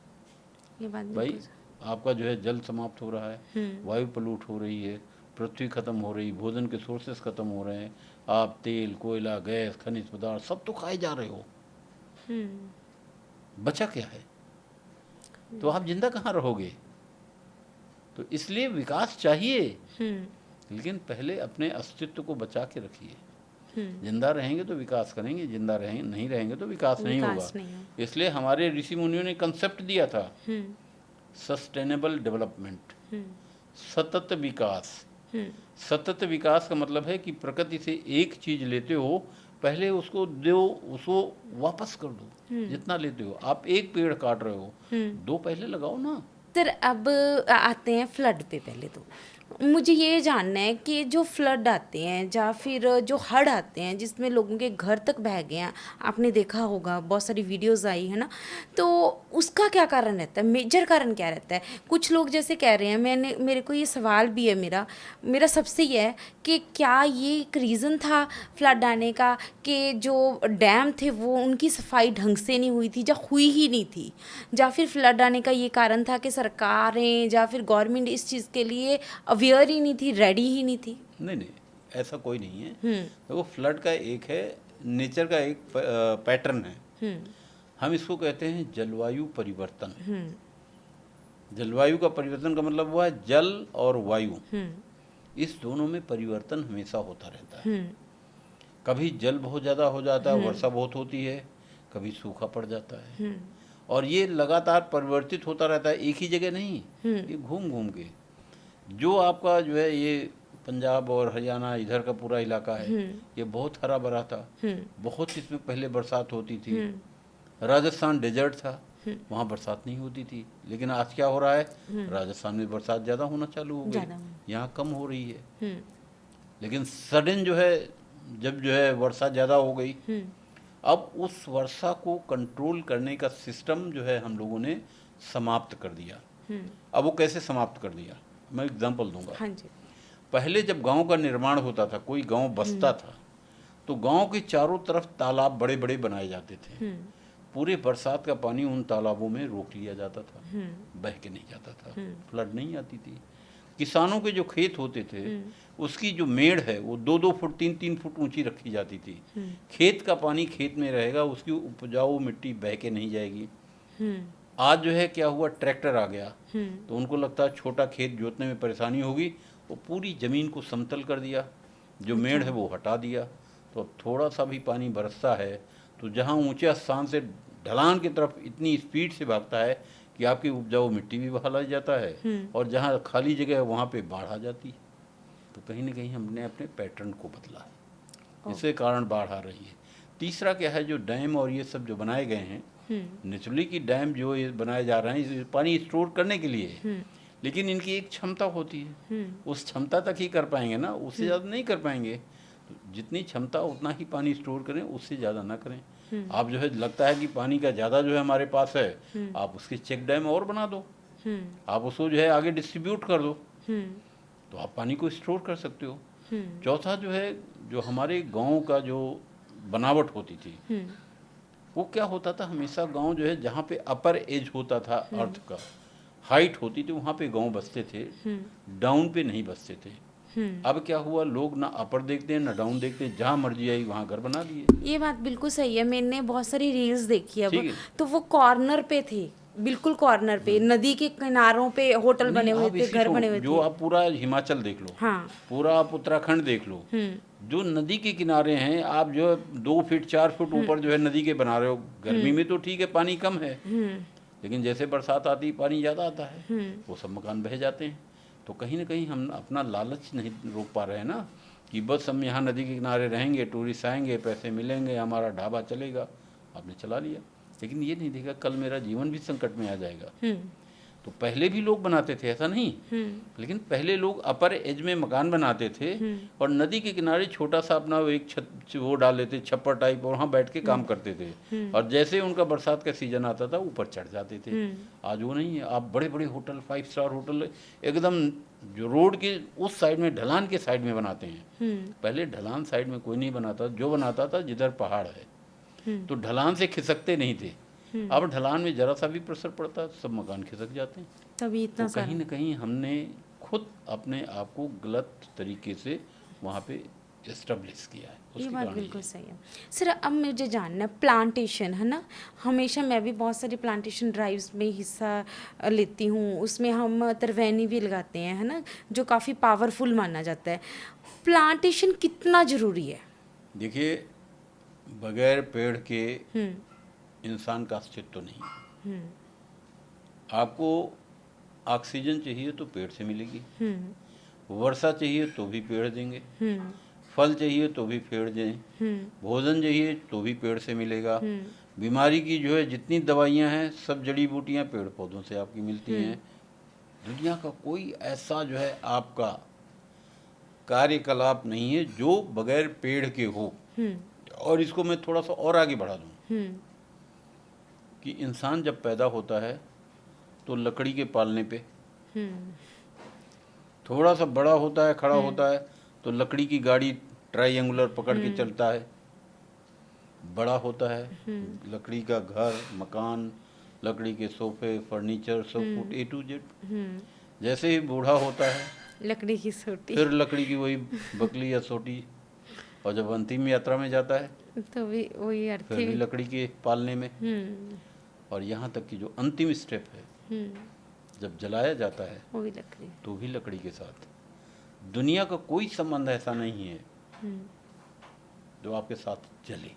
ये बात भाई आपका जो है जल समाप्त हो रहा है, वायु पलूट हो रही है, पृथ्वी खत्म हो रही, भोजन के सोर्सेस खत्म हो रहे हैं, आप तेल, कोयला, गैस, खनिज पदार्थ सब तो खाए जा रहे हो, बचा क्या है? तो आप जिंदा कहाँ रहोगे? तो इसलिए विकास चाहिए, लेकिन पहले अपने अस्तित्व को बचा के रखिए। जिंदा रहेंगे तो विकास करेंगे, जिंदा रहेंगे नहीं रहेंगे तो विकास नहीं होगा। इसलिए हमारे ऋषि मुनियों ने कंसेप्ट दिया था सस्टेनेबल डेवलपमेंट, सतत विकास। सतत विकास का मतलब है कि प्रकृति से एक चीज लेते हो, पहले उसको दो, उसको वापस कर दो। जितना लेते हो, आप एक पेड़ काट रहे हो, 2 पहले लगाओ ना। सर अब आते हैं फ्लड पे। पहले तो मुझे ये जानना है कि जो फ्लड आते हैं या फिर जो हड़ आते हैं जिसमें लोगों के घर तक बह गए हैं, आपने देखा होगा बहुत सारी वीडियोस आई है ना, तो उसका क्या कारण रहता है, मेजर कारण क्या रहता है? कुछ लोग जैसे कह रहे हैं, मेरे को ये सवाल भी है, मेरा सबसे ये है कि क्या ये एक रीज़न था फ्लड आने का कि जो डैम थे वो उनकी सफाई ढंग से नहीं हुई थी या हुई ही नहीं थी, या फिर फ्लड आने का ये कारण था कि सरकारें या फिर गवर्नमेंट इस चीज़ के लिए अवेयर ही नहीं थी, रेडी ही नहीं थी? नहीं, ऐसा कोई नहीं है। तो वो फ्लड का एक है, नेचर का एक पैटर्न है। हम इसको कहते हैं जलवायु परिवर्तन। जलवायु का परिवर्तन का मतलब हुआ है जल और वायु, इस दोनों में परिवर्तन हमेशा होता रहता है। कभी जल बहुत ज़्यादा हो जाता है, वर्षा बहुत होती है, कभी सूखा पड़ जाता है, और ये लगातार परिवर्तित होता रहता है, एक ही जगह नहीं, ये घूम घूम के। जो आपका जो है ये पंजाब और हरियाणा इधर का पूरा इलाका है, ये बहुत हरा भरा था, बहुत इसमें पहले बरसात होती थी। राजस्थान डेजर्ट था, वहाँ बरसात नहीं होती थी, लेकिन आज क्या हो रहा है, राजस्थान में बरसात ज़्यादा होना चालू हो गई, यहाँ कम हो रही है। लेकिन सडन जो है, जब जो है वर्षा ज़्यादा हो गई, अब उस वर्षा को कंट्रोल करने का सिस्टम जो है हम लोगों ने समाप्त कर दिया। अब वो कैसे समाप्त कर दिया, मैं एग्जांपल दूंगा। हाँ जी। पहले जब गांव का निर्माण होता था, कोई गांव बसता था, तो गांव के चारों तरफ तालाब बड़े बड़े बनाए जाते थे। पूरे बरसात का पानी उन तालाबों में रोक लिया जाता था, बह के नहीं जाता था, फ्लड नहीं आती थी। किसानों के जो खेत होते थे, उसकी जो मेड़ है वो 2-2 फुट 3-3 फुट ऊंची रखी जाती थी। खेत का पानी खेत में रहेगा, उसकी उपजाऊ मिट्टी बह के नहीं जाएगी। आज जो है क्या हुआ, ट्रैक्टर आ गया, तो उनको लगता है छोटा खेत जोतने में परेशानी होगी, वो पूरी ज़मीन को समतल कर दिया, जो मेड़ है वो हटा दिया। तो अब थोड़ा सा भी पानी बरसता है तो जहाँ ऊंचे स्थान से ढलान की तरफ इतनी स्पीड से भागता है कि आपकी उपजाऊ मिट्टी भी बहा ला जाता है, और जहाँ खाली जगह है वहाँ पे बाढ़ आ जाती है। तो कहीं ना कहीं हमने अपने पैटर्न को बदला है, इसके कारण बाढ़ आ रही है। तीसरा क्या है, जो डैम और ये सब जो बनाए गए हैं, नेचुरली की डैम जो ये बनाए जा रहे हैं, ये पानी स्टोर करने के लिए है। लेकिन इनकी एक क्षमता होती है, उस क्षमता तक ही कर पाएंगे ना, उससे ज़्यादा नहीं कर पाएंगे। तो जितनी क्षमता उतना ही पानी स्टोर करें, उससे ज़्यादा ना करें। आप जो है लगता है कि पानी का ज़्यादा जो है हमारे पास है, आप उसके चेक डैम और बना दो, आप उसको जो है आगे डिस्ट्रीब्यूट कर दो, तो आप पानी को स्टोर कर सकते हो। चौथा जो है, जो हमारे गांव का जो बनावट होती थी, वो क्या होता था, हमेशा गांव जो है जहाँ पे अपर एज होता था अर्थ का, हाइट होती थी, वहाँ पे गांव बसते थे, डाउन पे नहीं बसते थे। अब क्या हुआ, लोग ना अपर देखते हैं ना डाउन देखते हैं, जहाँ मर्जी आई वहाँ घर बना दिए। ये बात बिल्कुल सही है, मैंने बहुत सारी रील्स देखी अब, ठीक है। तो वो कॉर्नर पे थे, बिल्कुल कॉर्नर पे, नदी के किनारों पे होटल बने नहीं, हुए आप थे, इसी घर बने हुए जो थे। आप पूरा हिमाचल देख लो, हाँ। पूरा आप उत्तराखंड देख लो, जो नदी के किनारे हैं, आप जो 2 फीट 4 फुट ऊपर जो है नदी के बना रहे हो। गर्मी में तो ठीक है, पानी कम है, लेकिन जैसे बरसात आती है पानी ज़्यादा आता है, वो सब मकान बह जाते हैं। तो कहीं ना कहीं हम अपना लालच नहीं रोक पा रहे हैं ना, कि बस हम यहाँ नदी के किनारे रहेंगे, टूरिस्ट आएंगे, पैसे मिलेंगे, हमारा ढाबा चलेगा, आपने चला लिया। लेकिन ये नहीं देखा कल मेरा जीवन भी संकट में आ जाएगा। तो पहले भी लोग बनाते थे, ऐसा नहीं, लेकिन पहले लोग अपर एज में मकान बनाते थे और नदी के किनारे छोटा सा अपना वो एक छत वो डाल लेते, छप्पर टाइप, और वहाँ बैठ के काम करते थे। और जैसे उनका बरसात का सीजन आता था ऊपर चढ़ जाते थे। आज वो नहीं है, आप बड़े बड़े होटल, 5 स्टार होटल एकदम जो रोड के उस साइड में, ढलान के साइड में बनाते हैं। पहले ढलान साइड में कोई नहीं बनाता, जो बनाता था जिधर पहाड़ है, तो ढलान से खिसकते नहीं थे। अब ढलान में जरा सा भी प्रेशर पड़ता है, सब मकान खिसक जाते हैं। तभी इतना तो सारा। कहीं ना कहीं हमने खुद अपने आप को गलत तरीके से वहाँ पे एस्टेब्लिश किया है। ये उसकी बात कहानी बिल्कुल है। सही है। सर अब मुझे जानना है, प्लांटेशन है ना, हमेशा मैं भी बहुत सारी प्लांटेशन ड्राइव्स में हिस्सा लेती हूँ, उसमें हम तरवैनी भी लगाते हैं, है ना, जो काफ़ी पावरफुल माना जाता है। प्लांटेशन कितना ज़रूरी है? देखिए, बगैर पेड़ के इंसान का अस्तित्व तो नहीं। आपको ऑक्सीजन चाहिए तो पेड़ से मिलेगी, वर्षा चाहिए तो भी पेड़ देंगे, फल चाहिए तो भी पेड़ दें, भोजन चाहिए तो भी पेड़ से मिलेगा। बीमारी की जो है जितनी दवाइयाँ हैं, सब जड़ी बूटियाँ पेड़ पौधों से आपकी मिलती हैं। दुनिया का कोई ऐसा जो है आपका कार्यकलाप नहीं है जो बगैर पेड़ के हो। और इसको मैं थोड़ा सा और आगे बढ़ा दूं, कि इंसान जब पैदा होता है तो लकड़ी के पालने पे, थोड़ा सा बड़ा होता है, खड़ा होता है, तो लकड़ी की गाड़ी ट्रायंगुलर पकड़ के चलता है, बड़ा होता है, लकड़ी का घर, मकान, लकड़ी के सोफे, फर्नीचर, सब कुछ A to Z। जैसे ही बूढ़ा होता है, लकड़ी की सोटी। फिर लकड़ी की वही बकली या सोटी, और जब अंतिम यात्रा में जाता है तो भी वही फिर अर्थी। भी लकड़ी के पालने में। और यहाँ तक कि जो अंतिम स्टेप है, जब जलाया जाता है वो भी लकड़ी। तो भी लकड़ी के साथ। दुनिया का कोई संबंध ऐसा नहीं है जो आपके साथ जले।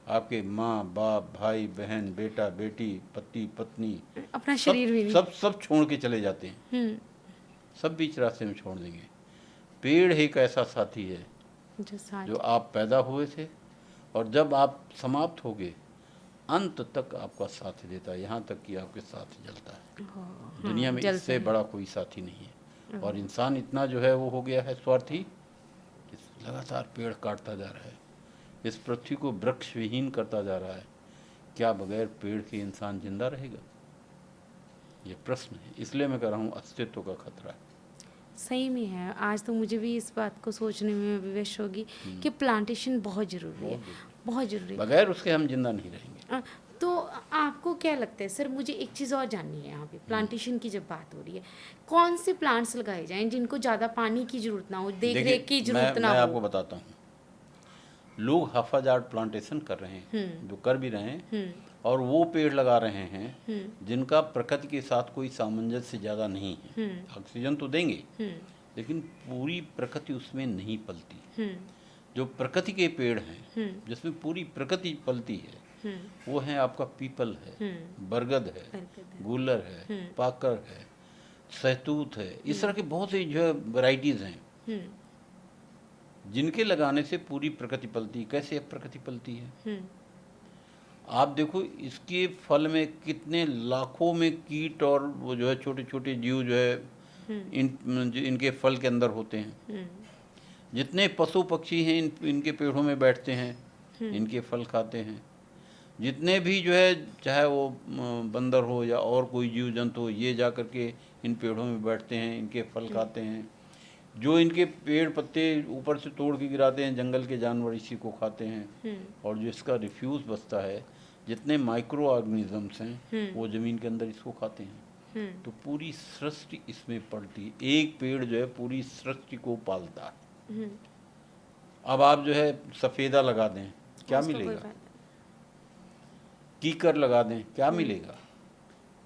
आपके माँ बाप, भाई बहन, बेटा बेटी, पति पत्नी, अपना सब शरीर भी नहीं। सब छोड़ के चले जाते हैं, सब बीच रास्ते में छोड़ देंगे। पेड़ एक ऐसा साथी है जो साथ। जो आप पैदा हुए थे और जब आप समाप्त हो गए, अंत तक आपका साथ देता है, यहाँ तक कि आपके साथ जलता है। दुनिया में जलते इससे हैं। बड़ा कोई साथी नहीं है। और इंसान इतना जो है वो हो गया है स्वार्थी, कि लगातार पेड़ काटता जा रहा है, इस पृथ्वी को वृक्ष विहीन करता जा रहा है। क्या बगैर पेड़ के इंसान जिंदा रहेगा? ये प्रश्न है। इसलिए मैं कह रहा हूँ अस्तित्व का खतरा है। सही में है। आज तो मुझे भी इस बात को सोचने में विवश होगी कि प्लांटेशन बहुत ज़रूरी है, बहुत ज़रूरी है। बगैर उसके हम जिंदा नहीं रहेंगे। तो आपको क्या लगता है सर, मुझे एक चीज़ और जाननी है यहाँ पे, प्लांटेशन की जब बात हो रही है, कौन से प्लांट्स लगाए जाएं जिनको ज़्यादा पानी की ज़रूरत ना हो, देख रेख की ज़रूरत ना मैं हो? आपको बताता हूँ, लोग हाफाजार्ड प्लांटेशन कर रहे हैं, जो कर भी रहे हैं, और वो पेड़ लगा रहे हैं जिनका प्रकृति के साथ कोई सामंजस्य ज़्यादा नहीं है। ऑक्सीजन तो देंगे, लेकिन पूरी प्रकृति उसमें नहीं पलती। जो प्रकृति के पेड़ हैं जिसमें पूरी प्रकृति पलती है, वो है आपका पीपल है, बरगद है, गूलर है, पाकर है, सहतूत है। इस तरह के बहुत सी जो है वैरायटीज़ हैं जिनके लगाने से पूरी प्रकृति पलती। कैसे प्रकृति पलती है? आप देखो इसके फल में कितने लाखों में कीट और वो जो है छोटे छोटे जीव जो है इनके फल के अंदर होते हैं। जितने पशु पक्षी हैं इनके पेड़ों में बैठते हैं, इनके फल खाते हैं। जितने भी जो है चाहे वो बंदर हो या और कोई जीव जंतु हो, ये जा कर के इन पेड़ों में बैठते हैं, इनके फल खाते हैं। जो इनके पेड़ पत्ते ऊपर से तोड़ के गिराते हैं, जंगल के जानवर इसी को खाते हैं। और जो इसका रिफ्यूज बचता है, जितने माइक्रो ऑर्गेनिजम्स हैं वो ज़मीन के अंदर इसको खाते हैं। तो पूरी सृष्टि इसमें पड़ती है। एक पेड़ जो है पूरी सृष्टि को पालता है। अब आप जो है सफ़ेदा लगा दें, क्या मिलेगा? कीकर लगा दें, क्या मिलेगा?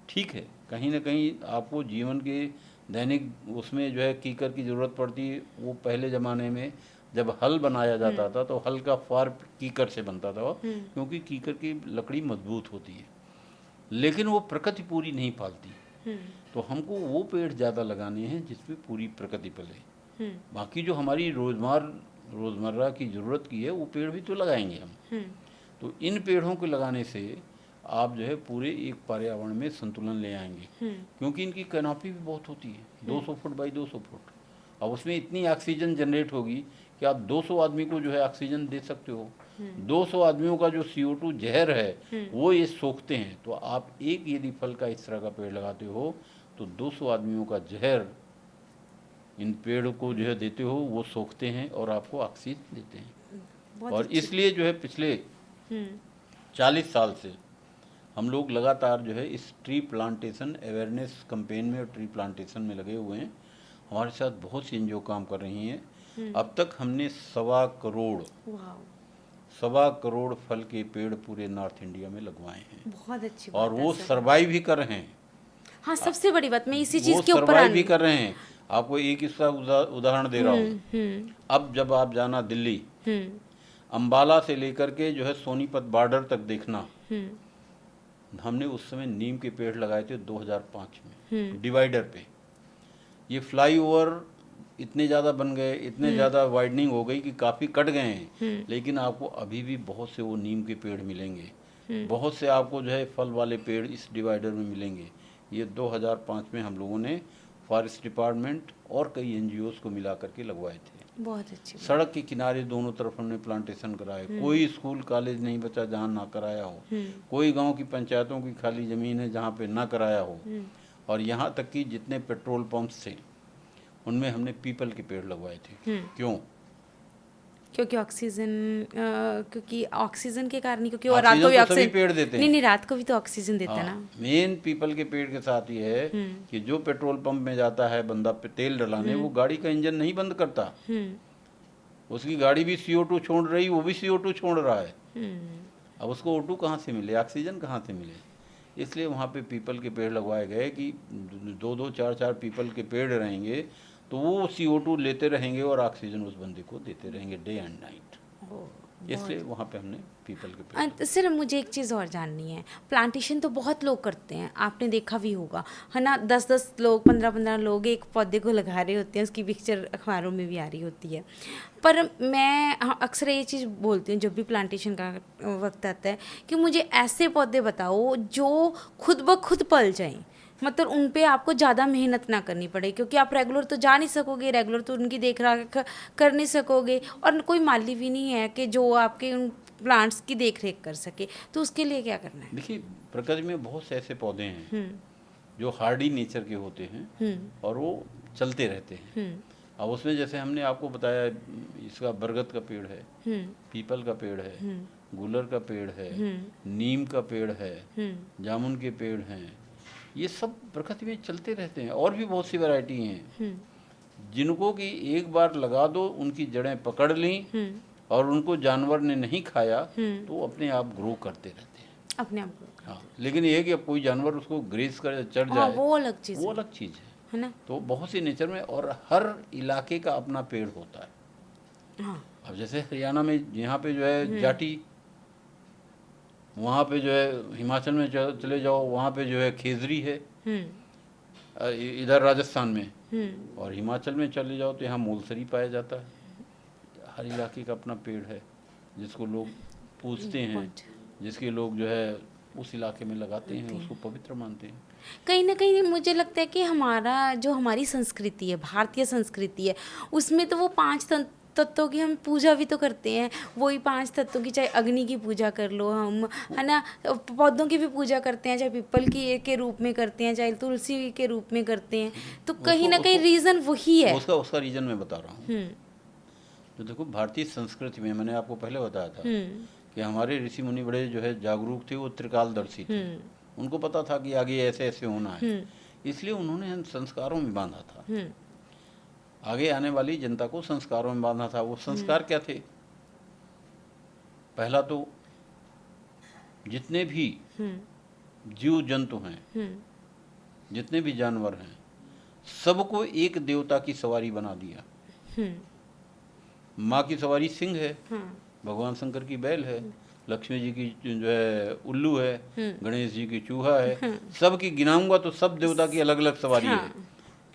ठीक है, कहीं ना कहीं आपको जीवन के दैनिक उसमें जो है कीकर की ज़रूरत पड़ती है। वो पहले ज़माने में जब हल बनाया जाता था तो हल का फार कीकर से बनता था, क्योंकि कीकर की लकड़ी मजबूत होती है। लेकिन वो प्रकृति पूरी नहीं पालती। तो हमको वो पेड़ ज़्यादा लगाने हैं जिसमें पूरी प्रकृति पले। बाकी जो हमारी रोज़मर्रा की ज़रूरत की है वो पेड़ भी तो लगाएंगे हम। तो इन पेड़ों को लगाने से आप जो है पूरे एक पर्यावरण में संतुलन ले आएंगे, क्योंकि इनकी कैनोपी भी बहुत होती है, 200 फुट बाई 200 फुट। अब उसमें इतनी ऑक्सीजन जनरेट होगी कि आप 200 आदमी को जो है ऑक्सीजन दे सकते हो। 200 आदमियों का जो CO2 जहर है वो ये सोखते हैं। तो आप एक यदि फल का इस तरह का पेड़ लगाते हो तो 200 आदमियों का जहर इन पेड़ को जो है देते हो, वो सोखते हैं और आपको ऑक्सीजन देते हैं। और इसलिए जो है पिछले 40 साल से हम लोग लगातार जो है इस ट्री प्लांटेशन अवेयरनेस कैंपेन में और ट्री प्लांटेशन में लगे हुए हैं। हमारे साथ बहुत सी एनजीओ काम कर रही हैं। अब तक हमने 1.25 करोड़ फल के पेड़ पूरे नॉर्थ इंडिया में लगवाए हैं। बहुत अच्छी और बात वो है सर। सर्वाइव भी कर रहे हैं। हाँ, सबसे बड़ी बात मैं इसी चीज वो के ऊपर सर्वाइव भी कर रहे हैं। आपको एक इसका उदाहरण दे रहा हूँ। अब जब आप जाना दिल्ली, अंबाला से लेकर के जो है सोनीपत बॉर्डर तक देखना, हमने उस समय नीम के पेड़ लगाए थे 2005 में डिवाइडर पे। ये फ्लाईओवर इतने ज़्यादा बन गए, इतने ज़्यादा वाइडनिंग हो गई कि काफ़ी कट गए हैं, लेकिन आपको अभी भी बहुत से वो नीम के पेड़ मिलेंगे। बहुत से आपको जो है फल वाले पेड़ इस डिवाइडर में मिलेंगे। ये 2005 में हम लोगों ने फॉरेस्ट डिपार्टमेंट और कई एनजीओज को मिला करके लगवाए थे। बहुत अच्छी बात। सड़क के किनारे दोनों तरफ हमने प्लांटेशन कराए। कोई स्कूल कॉलेज नहीं बचा जहाँ ना कराया हो। कोई गांव की पंचायतों की खाली ज़मीन है जहाँ पे ना कराया हो। और यहाँ तक कि जितने पेट्रोल पंप्स थे उनमें हमने पीपल के पेड़ लगवाए थे। क्यों? क्योंकि ऑक्सीजन के कारण ही, क्योंकि वो रात को भी ऑक्सीजन तो सभी पेड़ देते हैं। नहीं, रात को भी तो ऑक्सीजन देता है ना। मेन पीपल के पेड़ के साथ ये है कि जो पेट्रोल पंप में जाता है बंदा पे तेल डलाने, वो गाड़ी का इंजन नहीं बंद करता। उसकी गाड़ी भी CO2 छोड़ रही, वो भी CO2 छोड़ रहा है। अब उसको O2 कहाँ से मिले, ऑक्सीजन कहाँ से मिले? इसलिए वहाँ पे पीपल के पेड़ लगवाए गए कि 2-2, 4-4 पीपल के पेड़ रहेंगे तो वो CO2 लेते रहेंगे और ऑक्सीजन उस बंदे को देते रहेंगे डे एंड नाइट। इसलिए वहाँ पे हमने पीपल के पेड़। सर मुझे एक चीज़ और जाननी है। प्लांटेशन तो बहुत लोग करते हैं, आपने देखा भी होगा, है ना। 10-10 लोग, 15-15 लोग एक पौधे को लगा रहे होते हैं, उसकी पिक्चर अखबारों में भी आ रही होती है। पर मैं अक्सर ये चीज़ बोलती हूँ जब भी प्लांटेशन का वक्त आता है कि मुझे ऐसे पौधे बताओ जो खुद ब खुद पल जाएं, मतलब उन पे आपको ज़्यादा मेहनत ना करनी पड़े, क्योंकि आप रेगुलर तो जा नहीं सकोगे, रेगुलर तो उनकी देख रेख कर नहीं सकोगे, और कोई माली भी नहीं है कि जो आपके उन प्लांट्स की देख रेख कर सके। तो उसके लिए क्या करना है? देखिए, प्रकृति में बहुत से ऐसे पौधे हैं जो हार्डी नेचर के होते हैं और वो चलते रहते हैं। अब उसमें जैसे हमने आपको बताया, इसका बरगद का पेड़ है, पीपल का पेड़ है, गुलर का पेड़ है, नीम का पेड़ है, जामुन के पेड़ हैं। ये सब प्रकृति में चलते रहते हैं। और भी बहुत सी वैरायटी हैं जिनको कि एक बार लगा दो, उनकी जड़ें पकड़ लीं और उनको जानवर ने नहीं खाया तो अपने आप ग्रो करते रहते हैं, अपने आप को। हाँ, लेकिन ये कि अब कोई जानवर उसको ग्रेस कर चढ़ जाए, वो अलग चीज़ है ना। तो बहुत सी नेचर में, और हर इलाके का अपना पेड़ होता है। हाँ। अब जैसे हरियाणा में यहाँ पे जो है जाटी, वहाँ पे जो है हिमाचल में चले जाओ वहाँ पे जो है खेजरी है, इधर राजस्थान में, और हिमाचल में चले जाओ तो यहाँ मूलसरी पाया जाता है। हर इलाके का अपना पेड़ है जिसको लोग पूछते हैं जिसके लोग जो है उस इलाके में लगाते हैं, उसको पवित्र मानते हैं। कहीं ना कहीं मुझे लगता है कि हमारी संस्कृति है, भारतीय संस्कृति है, उसमें तो वो तत्वों की हम पूजा भी तो करते हैं। वही 5 तत्वों की, चाहे अग्नि की पूजा कर लो हम, है ना, पौधों की भी पूजा करते हैं, चाहे पीपल की के रूप में करते हैं, चाहे तुलसी के रूप में करते हैं। तो कहीं ना कहीं रीज़न वही है। उसका रीज़न मैं बता रहा हूँ। तो देखो, भारतीय संस्कृति में मैंने आपको पहले बताया था कि हमारे ऋषि मुनि बड़े जो है जागरूक थे, वो त्रिकालदर्शी थे। उनको पता था कि आगे ऐसे ऐसे होना है, इसलिए उन्होंने इन संस्कारों में बांधा था। आगे आने वाली जनता को संस्कारों में बांधा था। वो संस्कार क्या थे? पहला तो जितने भी जीव जंतु हैं, जितने भी जानवर हैं, सबको एक देवता की सवारी बना दिया। माँ की सवारी सिंह है, भगवान शंकर की बैल है, लक्ष्मी जी की जो है उल्लू है, गणेश जी की चूहा है। सब की गिनाऊंगा तो सब देवता की अलग अलग सवारी है।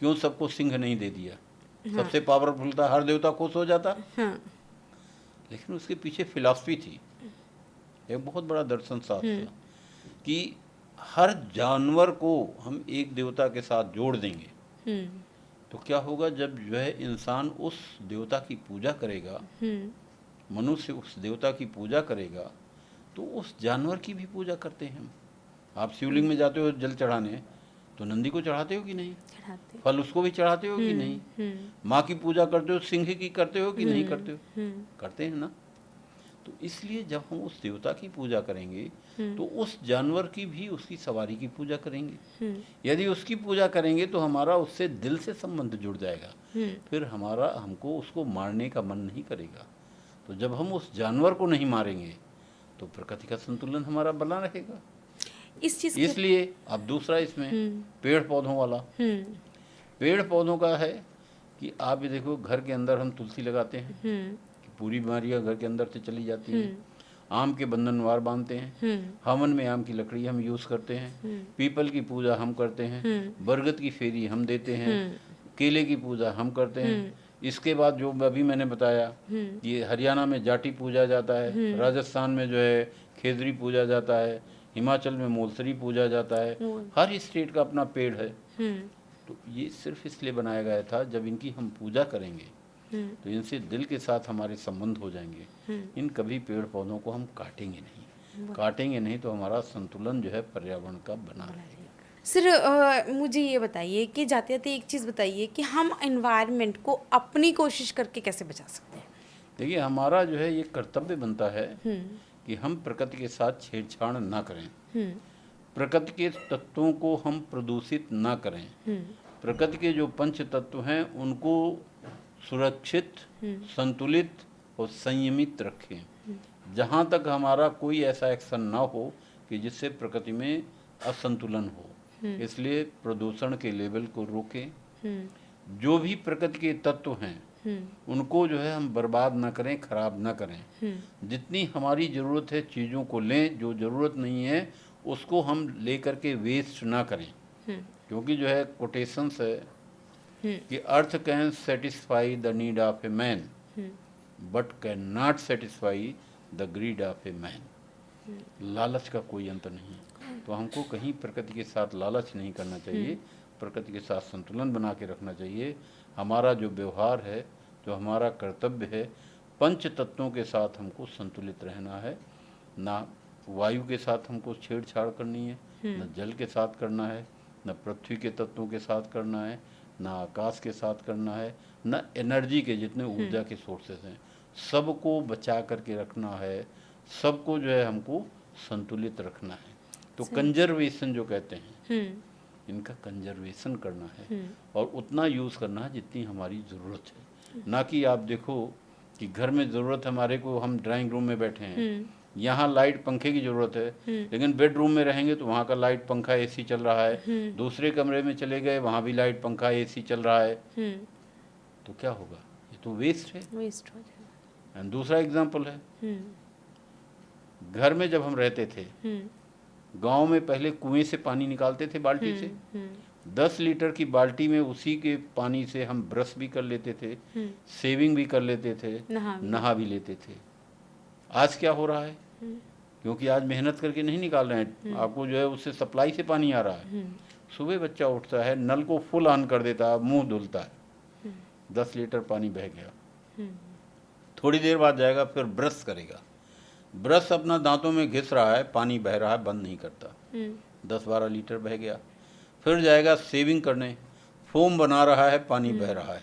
क्यों सबको सिंह नहीं दे दिया? सबसे पावरफुल था, हर देवता खुश हो जाता। लेकिन उसके पीछे फिलॉसफी थी, एक बहुत बड़ा दर्शन शास्त्र था कि हर जानवर को हम एक देवता के साथ जोड़ देंगे तो क्या होगा? जब जो है इंसान उस देवता की पूजा करेगा, मनुष्य उस देवता की पूजा करेगा, तो उस जानवर की भी पूजा करते हैं हम। आप शिवलिंग में जाते हो जल चढ़ाने, तो नंदी को चढ़ाते हो कि नहीं? चढ़ाते। फल उसको भी चढ़ाते हो कि नहीं? माँ की पूजा करते हो, सिंह की करते हो कि नहीं करते हो? करते हैं ना। तो इसलिए जब हम उस देवता की पूजा करेंगे तो उस जानवर की भी उसकी सवारी की पूजा करेंगे। यदि उसकी पूजा करेंगे तो हमारा उससे दिल से संबंध जुड़ जाएगा, फिर हमको उसको मारने का मन नहीं करेगा। तो जब हम उस जानवर को नहीं मारेंगे तो प्रकृति का संतुलन हमारा बना रहेगा। इस चीज़ इसलिए अब दूसरा इसमें पेड़ पौधों वाला, पेड़ पौधों का है कि आप ये देखो, घर के अंदर हम तुलसी लगाते हैं कि पूरी बीमारियां घर के अंदर से चली जाती हैं। आम के बंधनवार बांधते हैं, हवन में आम की लकड़ी हम यूज़ करते हैं, पीपल की पूजा हम करते हैं, बरगद की फेरी हम देते हैं, केले की पूजा हम करते हैं। इसके बाद जो अभी मैंने बताया, ये हरियाणा में जाटी पूजा जाता है, राजस्थान में जो है खेजरी पूजा जाता है, हिमाचल में मोलसरी पूजा जाता है। हर स्टेट का अपना पेड़ है। तो ये सिर्फ इसलिए बनाया गया था, जब इनकी हम पूजा करेंगे तो इनसे दिल के साथ हमारे संबंध हो जाएंगे। इन कभी पेड़ पौधों को हम काटेंगे नहीं, काटेंगे नहीं तो हमारा संतुलन जो है पर्यावरण का बना रहेगा। सर, मुझे ये बताइए कि जाते जाते एक चीज़ बताइए कि हम एनवायरनमेंट को अपनी कोशिश करके कैसे बचा सकते हैं? देखिए, हमारा जो है ये कर्तव्य बनता है कि हम प्रकृति के साथ छेड़छाड़ ना करें, प्रकृति के तत्वों को हम प्रदूषित ना करें, प्रकृति के जो पंच तत्व हैं उनको सुरक्षित, संतुलित और संयमित रखें। जहाँ तक हमारा कोई ऐसा एक्शन ना हो कि जिससे प्रकृति में असंतुलन हो, इसलिए प्रदूषण के लेवल को रोकें। जो भी प्रकृति के तत्व हैं उनको जो है हम बर्बाद ना करें, खराब ना करें। जितनी हमारी ज़रूरत है चीज़ों को लें, जो ज़रूरत नहीं है उसको हम ले करके वेस्ट ना करें। क्योंकि जो है कोटेशंस है कि earth can satisfy the need of a man but can not satisfy the greed of a man. लालच का कोई अंत नहीं, तो हमको कहीं प्रकृति के साथ लालच नहीं करना चाहिए, प्रकृति के साथ संतुलन बना के रखना चाहिए। हमारा जो व्यवहार है, जो हमारा कर्तव्य है, पंच तत्वों के साथ हमको संतुलित रहना है। ना वायु के साथ हमको छेड़छाड़ करनी है, न जल के साथ करना है, न पृथ्वी के तत्वों के साथ करना है, न आकाश के साथ करना है, न एनर्जी के जितने ऊर्जा के सोर्सेस हैं सबको बचा करके रखना है। सबको जो है हमको संतुलित रखना है। तो कंजर्वेशन जो कहते हैं, इनका कंजर्वेशन करना है और उतना यूज़ करना है जितनी हमारी ज़रूरत है। ना कि आप देखो कि घर में ज़रूरत हमारे को, हम ड्राइंग रूम में बैठे हैं, यहाँ लाइट पंखे की ज़रूरत है, लेकिन बेडरूम में रहेंगे तो वहाँ का लाइट पंखा एसी चल रहा है, दूसरे कमरे में चले गए वहाँ भी लाइट पंखा एसी चल रहा है, तो क्या होगा? ये तो वेस्ट है, वेस्ट हो जाएगा। एंड दूसरा एग्जाम्पल है, घर में जब हम रहते थे, गांव में पहले कुएं से पानी निकालते थे बाल्टी से, 10 लीटर की बाल्टी में उसी के पानी से हम ब्रश भी कर लेते थे, शेविंग भी कर लेते थे, नहा भी लेते थे। आज क्या हो रहा है? क्योंकि आज मेहनत करके नहीं निकाल रहे हैं, आपको जो है उससे सप्लाई से पानी आ रहा है। सुबह बच्चा उठता है, नल को फुल ऑन कर देता है, मुंह धुलता है, 10 लीटर पानी बह गया। थोड़ी देर बाद जाएगा, फिर ब्रश करेगा, ब्रश अपना दांतों में घिस रहा है, पानी बह रहा है, बंद नहीं करता, 10-12 लीटर बह गया। फिर जाएगा शेविंग करने, फोम बना रहा है, पानी बह रहा है,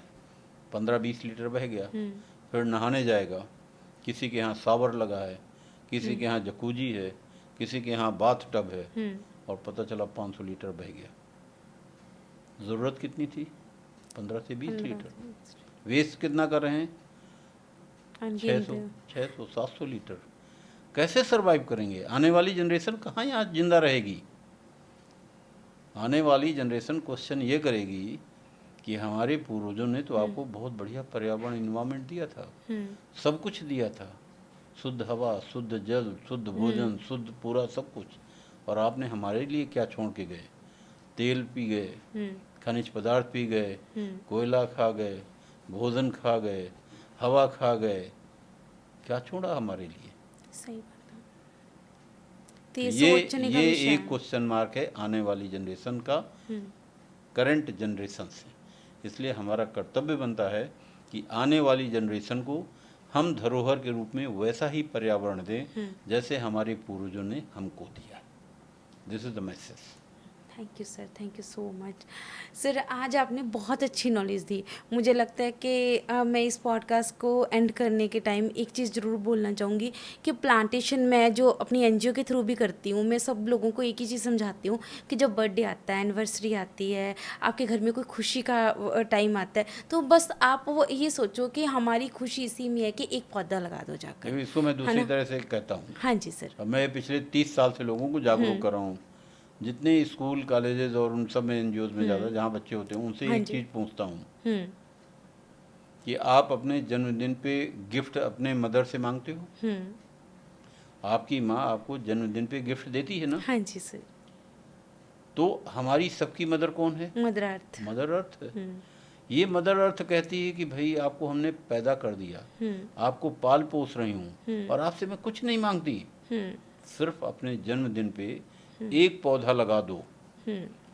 15-20 लीटर बह गया। फिर नहाने जाएगा, किसी के यहाँ शावर लगा है, किसी के यहाँ जकूजी है, किसी के यहाँ बाथ टब है, और पता चला 500 लीटर बह गया। ज़रूरत कितनी थी? 15 से 20 लीटर। वेस्ट कितना कर रहे हैं? 600, 700 लीटर। कैसे सरवाइव करेंगे? आने वाली जनरेशन कहाँ यहाँ जिंदा रहेगी? आने वाली जनरेशन क्वेश्चन ये करेगी कि हमारे पूर्वजों ने तो आपको बहुत बढ़िया पर्यावरण इन्वायरमेंट दिया था, सब कुछ दिया था, शुद्ध हवा, शुद्ध जल, शुद्ध भोजन, शुद्ध पूरा सब कुछ, और आपने हमारे लिए क्या छोड़ के गए? तेल पी गए, खनिज पदार्थ पी गए, कोयला खा गए, भोजन खा गए, हवा खा गए, क्या छोड़ा हमारे लिए? सही बात है। तो ये एक क्वेश्चन मार्क है आने वाली जनरेशन का, करंट जनरेशन से। इसलिए हमारा कर्तव्य बनता है कि आने वाली जनरेशन को हम धरोहर के रूप में वैसा ही पर्यावरण दें जैसे हमारे पूर्वजों ने हमको दिया। This is the message. Thank you sir, thank you so much sir. आज आपने बहुत अच्छी नॉलेज दी। मुझे लगता है कि मैं इस पॉडकास्ट को एंड करने के टाइम एक चीज़ ज़रूर बोलना चाहूँगी कि प्लांटेशन मैं जो अपनी एनजीओ के थ्रू भी करती हूँ, मैं सब लोगों को एक ही चीज़ समझाती हूँ कि जब बर्थडे आता है, एनिवर्सरी आती है, आपके घर में कोई खुशी का टाइम आता है, तो बस आप वो ये सोचो कि हमारी खुशी इसी में है कि एक पौधा लगा दो जाकर। इसको मैं दूसरी तरह से कहता हूँ। हाँ जी सर। मैं पिछले 30 साल से लोगों को जागरूक कर रहा हूँ, जितने स्कूल कॉलेजेस और उन सब में एनजीओज में ज़्यादा जहाँ बच्चे होते हैं उनसे एक चीज़ पूछता हूँ कि आप अपने जन्मदिन पे गिफ्ट अपने मदर से मांगते हो? आपकी माँ आपको जन्मदिन पे गिफ्ट देती है ना? हाँ जी सर। तो हमारी सबकी मदर कौन है? Mother earth. मदर अर्थ है। ये मदर अर्थ कहती है कि भाई आपको हमने पैदा कर दिया, आपको पाल पोस रही हूँ, और आपसे मैं कुछ नहीं मांगती, सिर्फ अपने जन्मदिन पे एक पौधा लगा दो।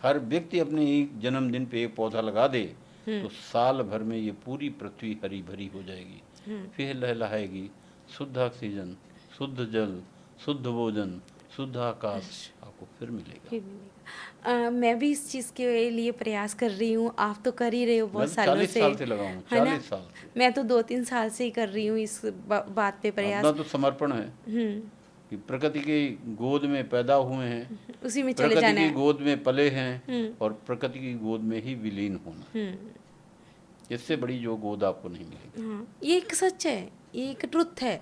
हर व्यक्ति अपने एक जन्मदिन पे एक पौधा लगा दे तो साल भर में ये पूरी पृथ्वी हरी भरी हो जाएगी, फिर लहलहाएगी, शुद्ध ऑक्सीजन, शुद्ध जल, शुद्ध भोजन, शुद्ध आकाश आपको फिर मिलेगा। मैं भी इस चीज़ के लिए प्रयास कर रही हूँ, आप तो कर ही रहे हो बहुत सालों से। 40 साल से लगा हूँ, 40 साल से। मैं तो 2-3 साल से ही कर रही हूँ इस बात पे प्रयास। अपना तो समर्पण है कि प्रकृति की गोद में पैदा हुए हैं, उसी में चले जाना प्रकृति है, की गोद में पले हैं, और प्रकृति की गोद में ही विलीन होना। इससे बड़ी जो गोद आपको नहीं मिलेगी। हाँ, ये एक सच है, ये एक ट्रुथ है।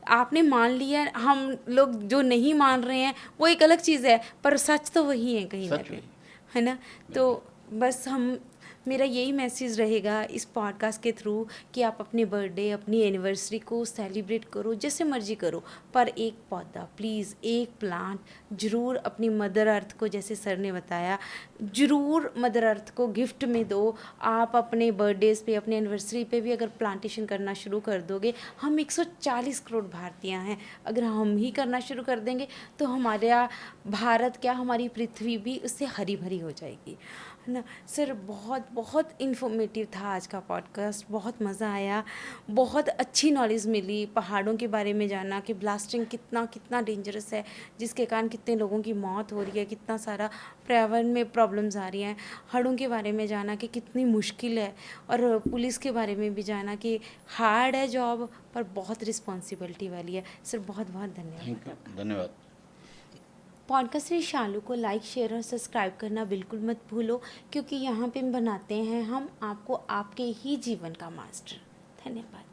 आपने मान लिया, हम लोग जो नहीं मान रहे हैं वो एक अलग चीज़ है, पर सच तो वही है कहीं ना कहीं, है ना? तो बस मेरा यही मैसेज रहेगा इस पॉडकास्ट के थ्रू कि आप अपने बर्थडे, अपनी एनिवर्सरी को सेलिब्रेट करो, जैसे मर्जी करो, पर एक पौधा, प्लीज़ एक प्लांट ज़रूर अपनी मदर अर्थ को, जैसे सर ने बताया, ज़रूर मदर अर्थ को गिफ्ट में दो। आप अपने बर्थडेज़ पे, अपने एनिवर्सरी पे भी अगर प्लांटेशन करना शुरू कर दोगे, हम 140 करोड़ भारतीय हैं, अगर हम ही करना शुरू कर देंगे तो हमारा भारत क्या, हमारी पृथ्वी भी उससे हरी भरी हो जाएगी, है ना? सर बहुत बहुत इन्फॉर्मेटिव था आज का पॉडकास्ट, बहुत मज़ा आया, बहुत अच्छी नॉलेज मिली, पहाड़ों के बारे में जाना कि ब्लास्टिंग कितना डेंजरस है, जिसके कारण कितने लोगों की मौत हो रही है, कितना सारा पर्यावरण में प्रॉब्लम्स आ रही हैं, हड़ों के बारे में जाना कि कितनी मुश्किल है, और पुलिस के बारे में भी जाना कि हार्ड है जॉब पर बहुत रिस्पॉन्सिबिलिटी वाली है। सर बहुत बहुत धन्यवाद। धन्यवाद। पॉडकास्ट में शालू को लाइक, शेयर और सब्सक्राइब करना बिल्कुल मत भूलो, क्योंकि यहाँ पे हम बनाते हैं हम आपको आपके ही जीवन का मास्टर। धन्यवाद।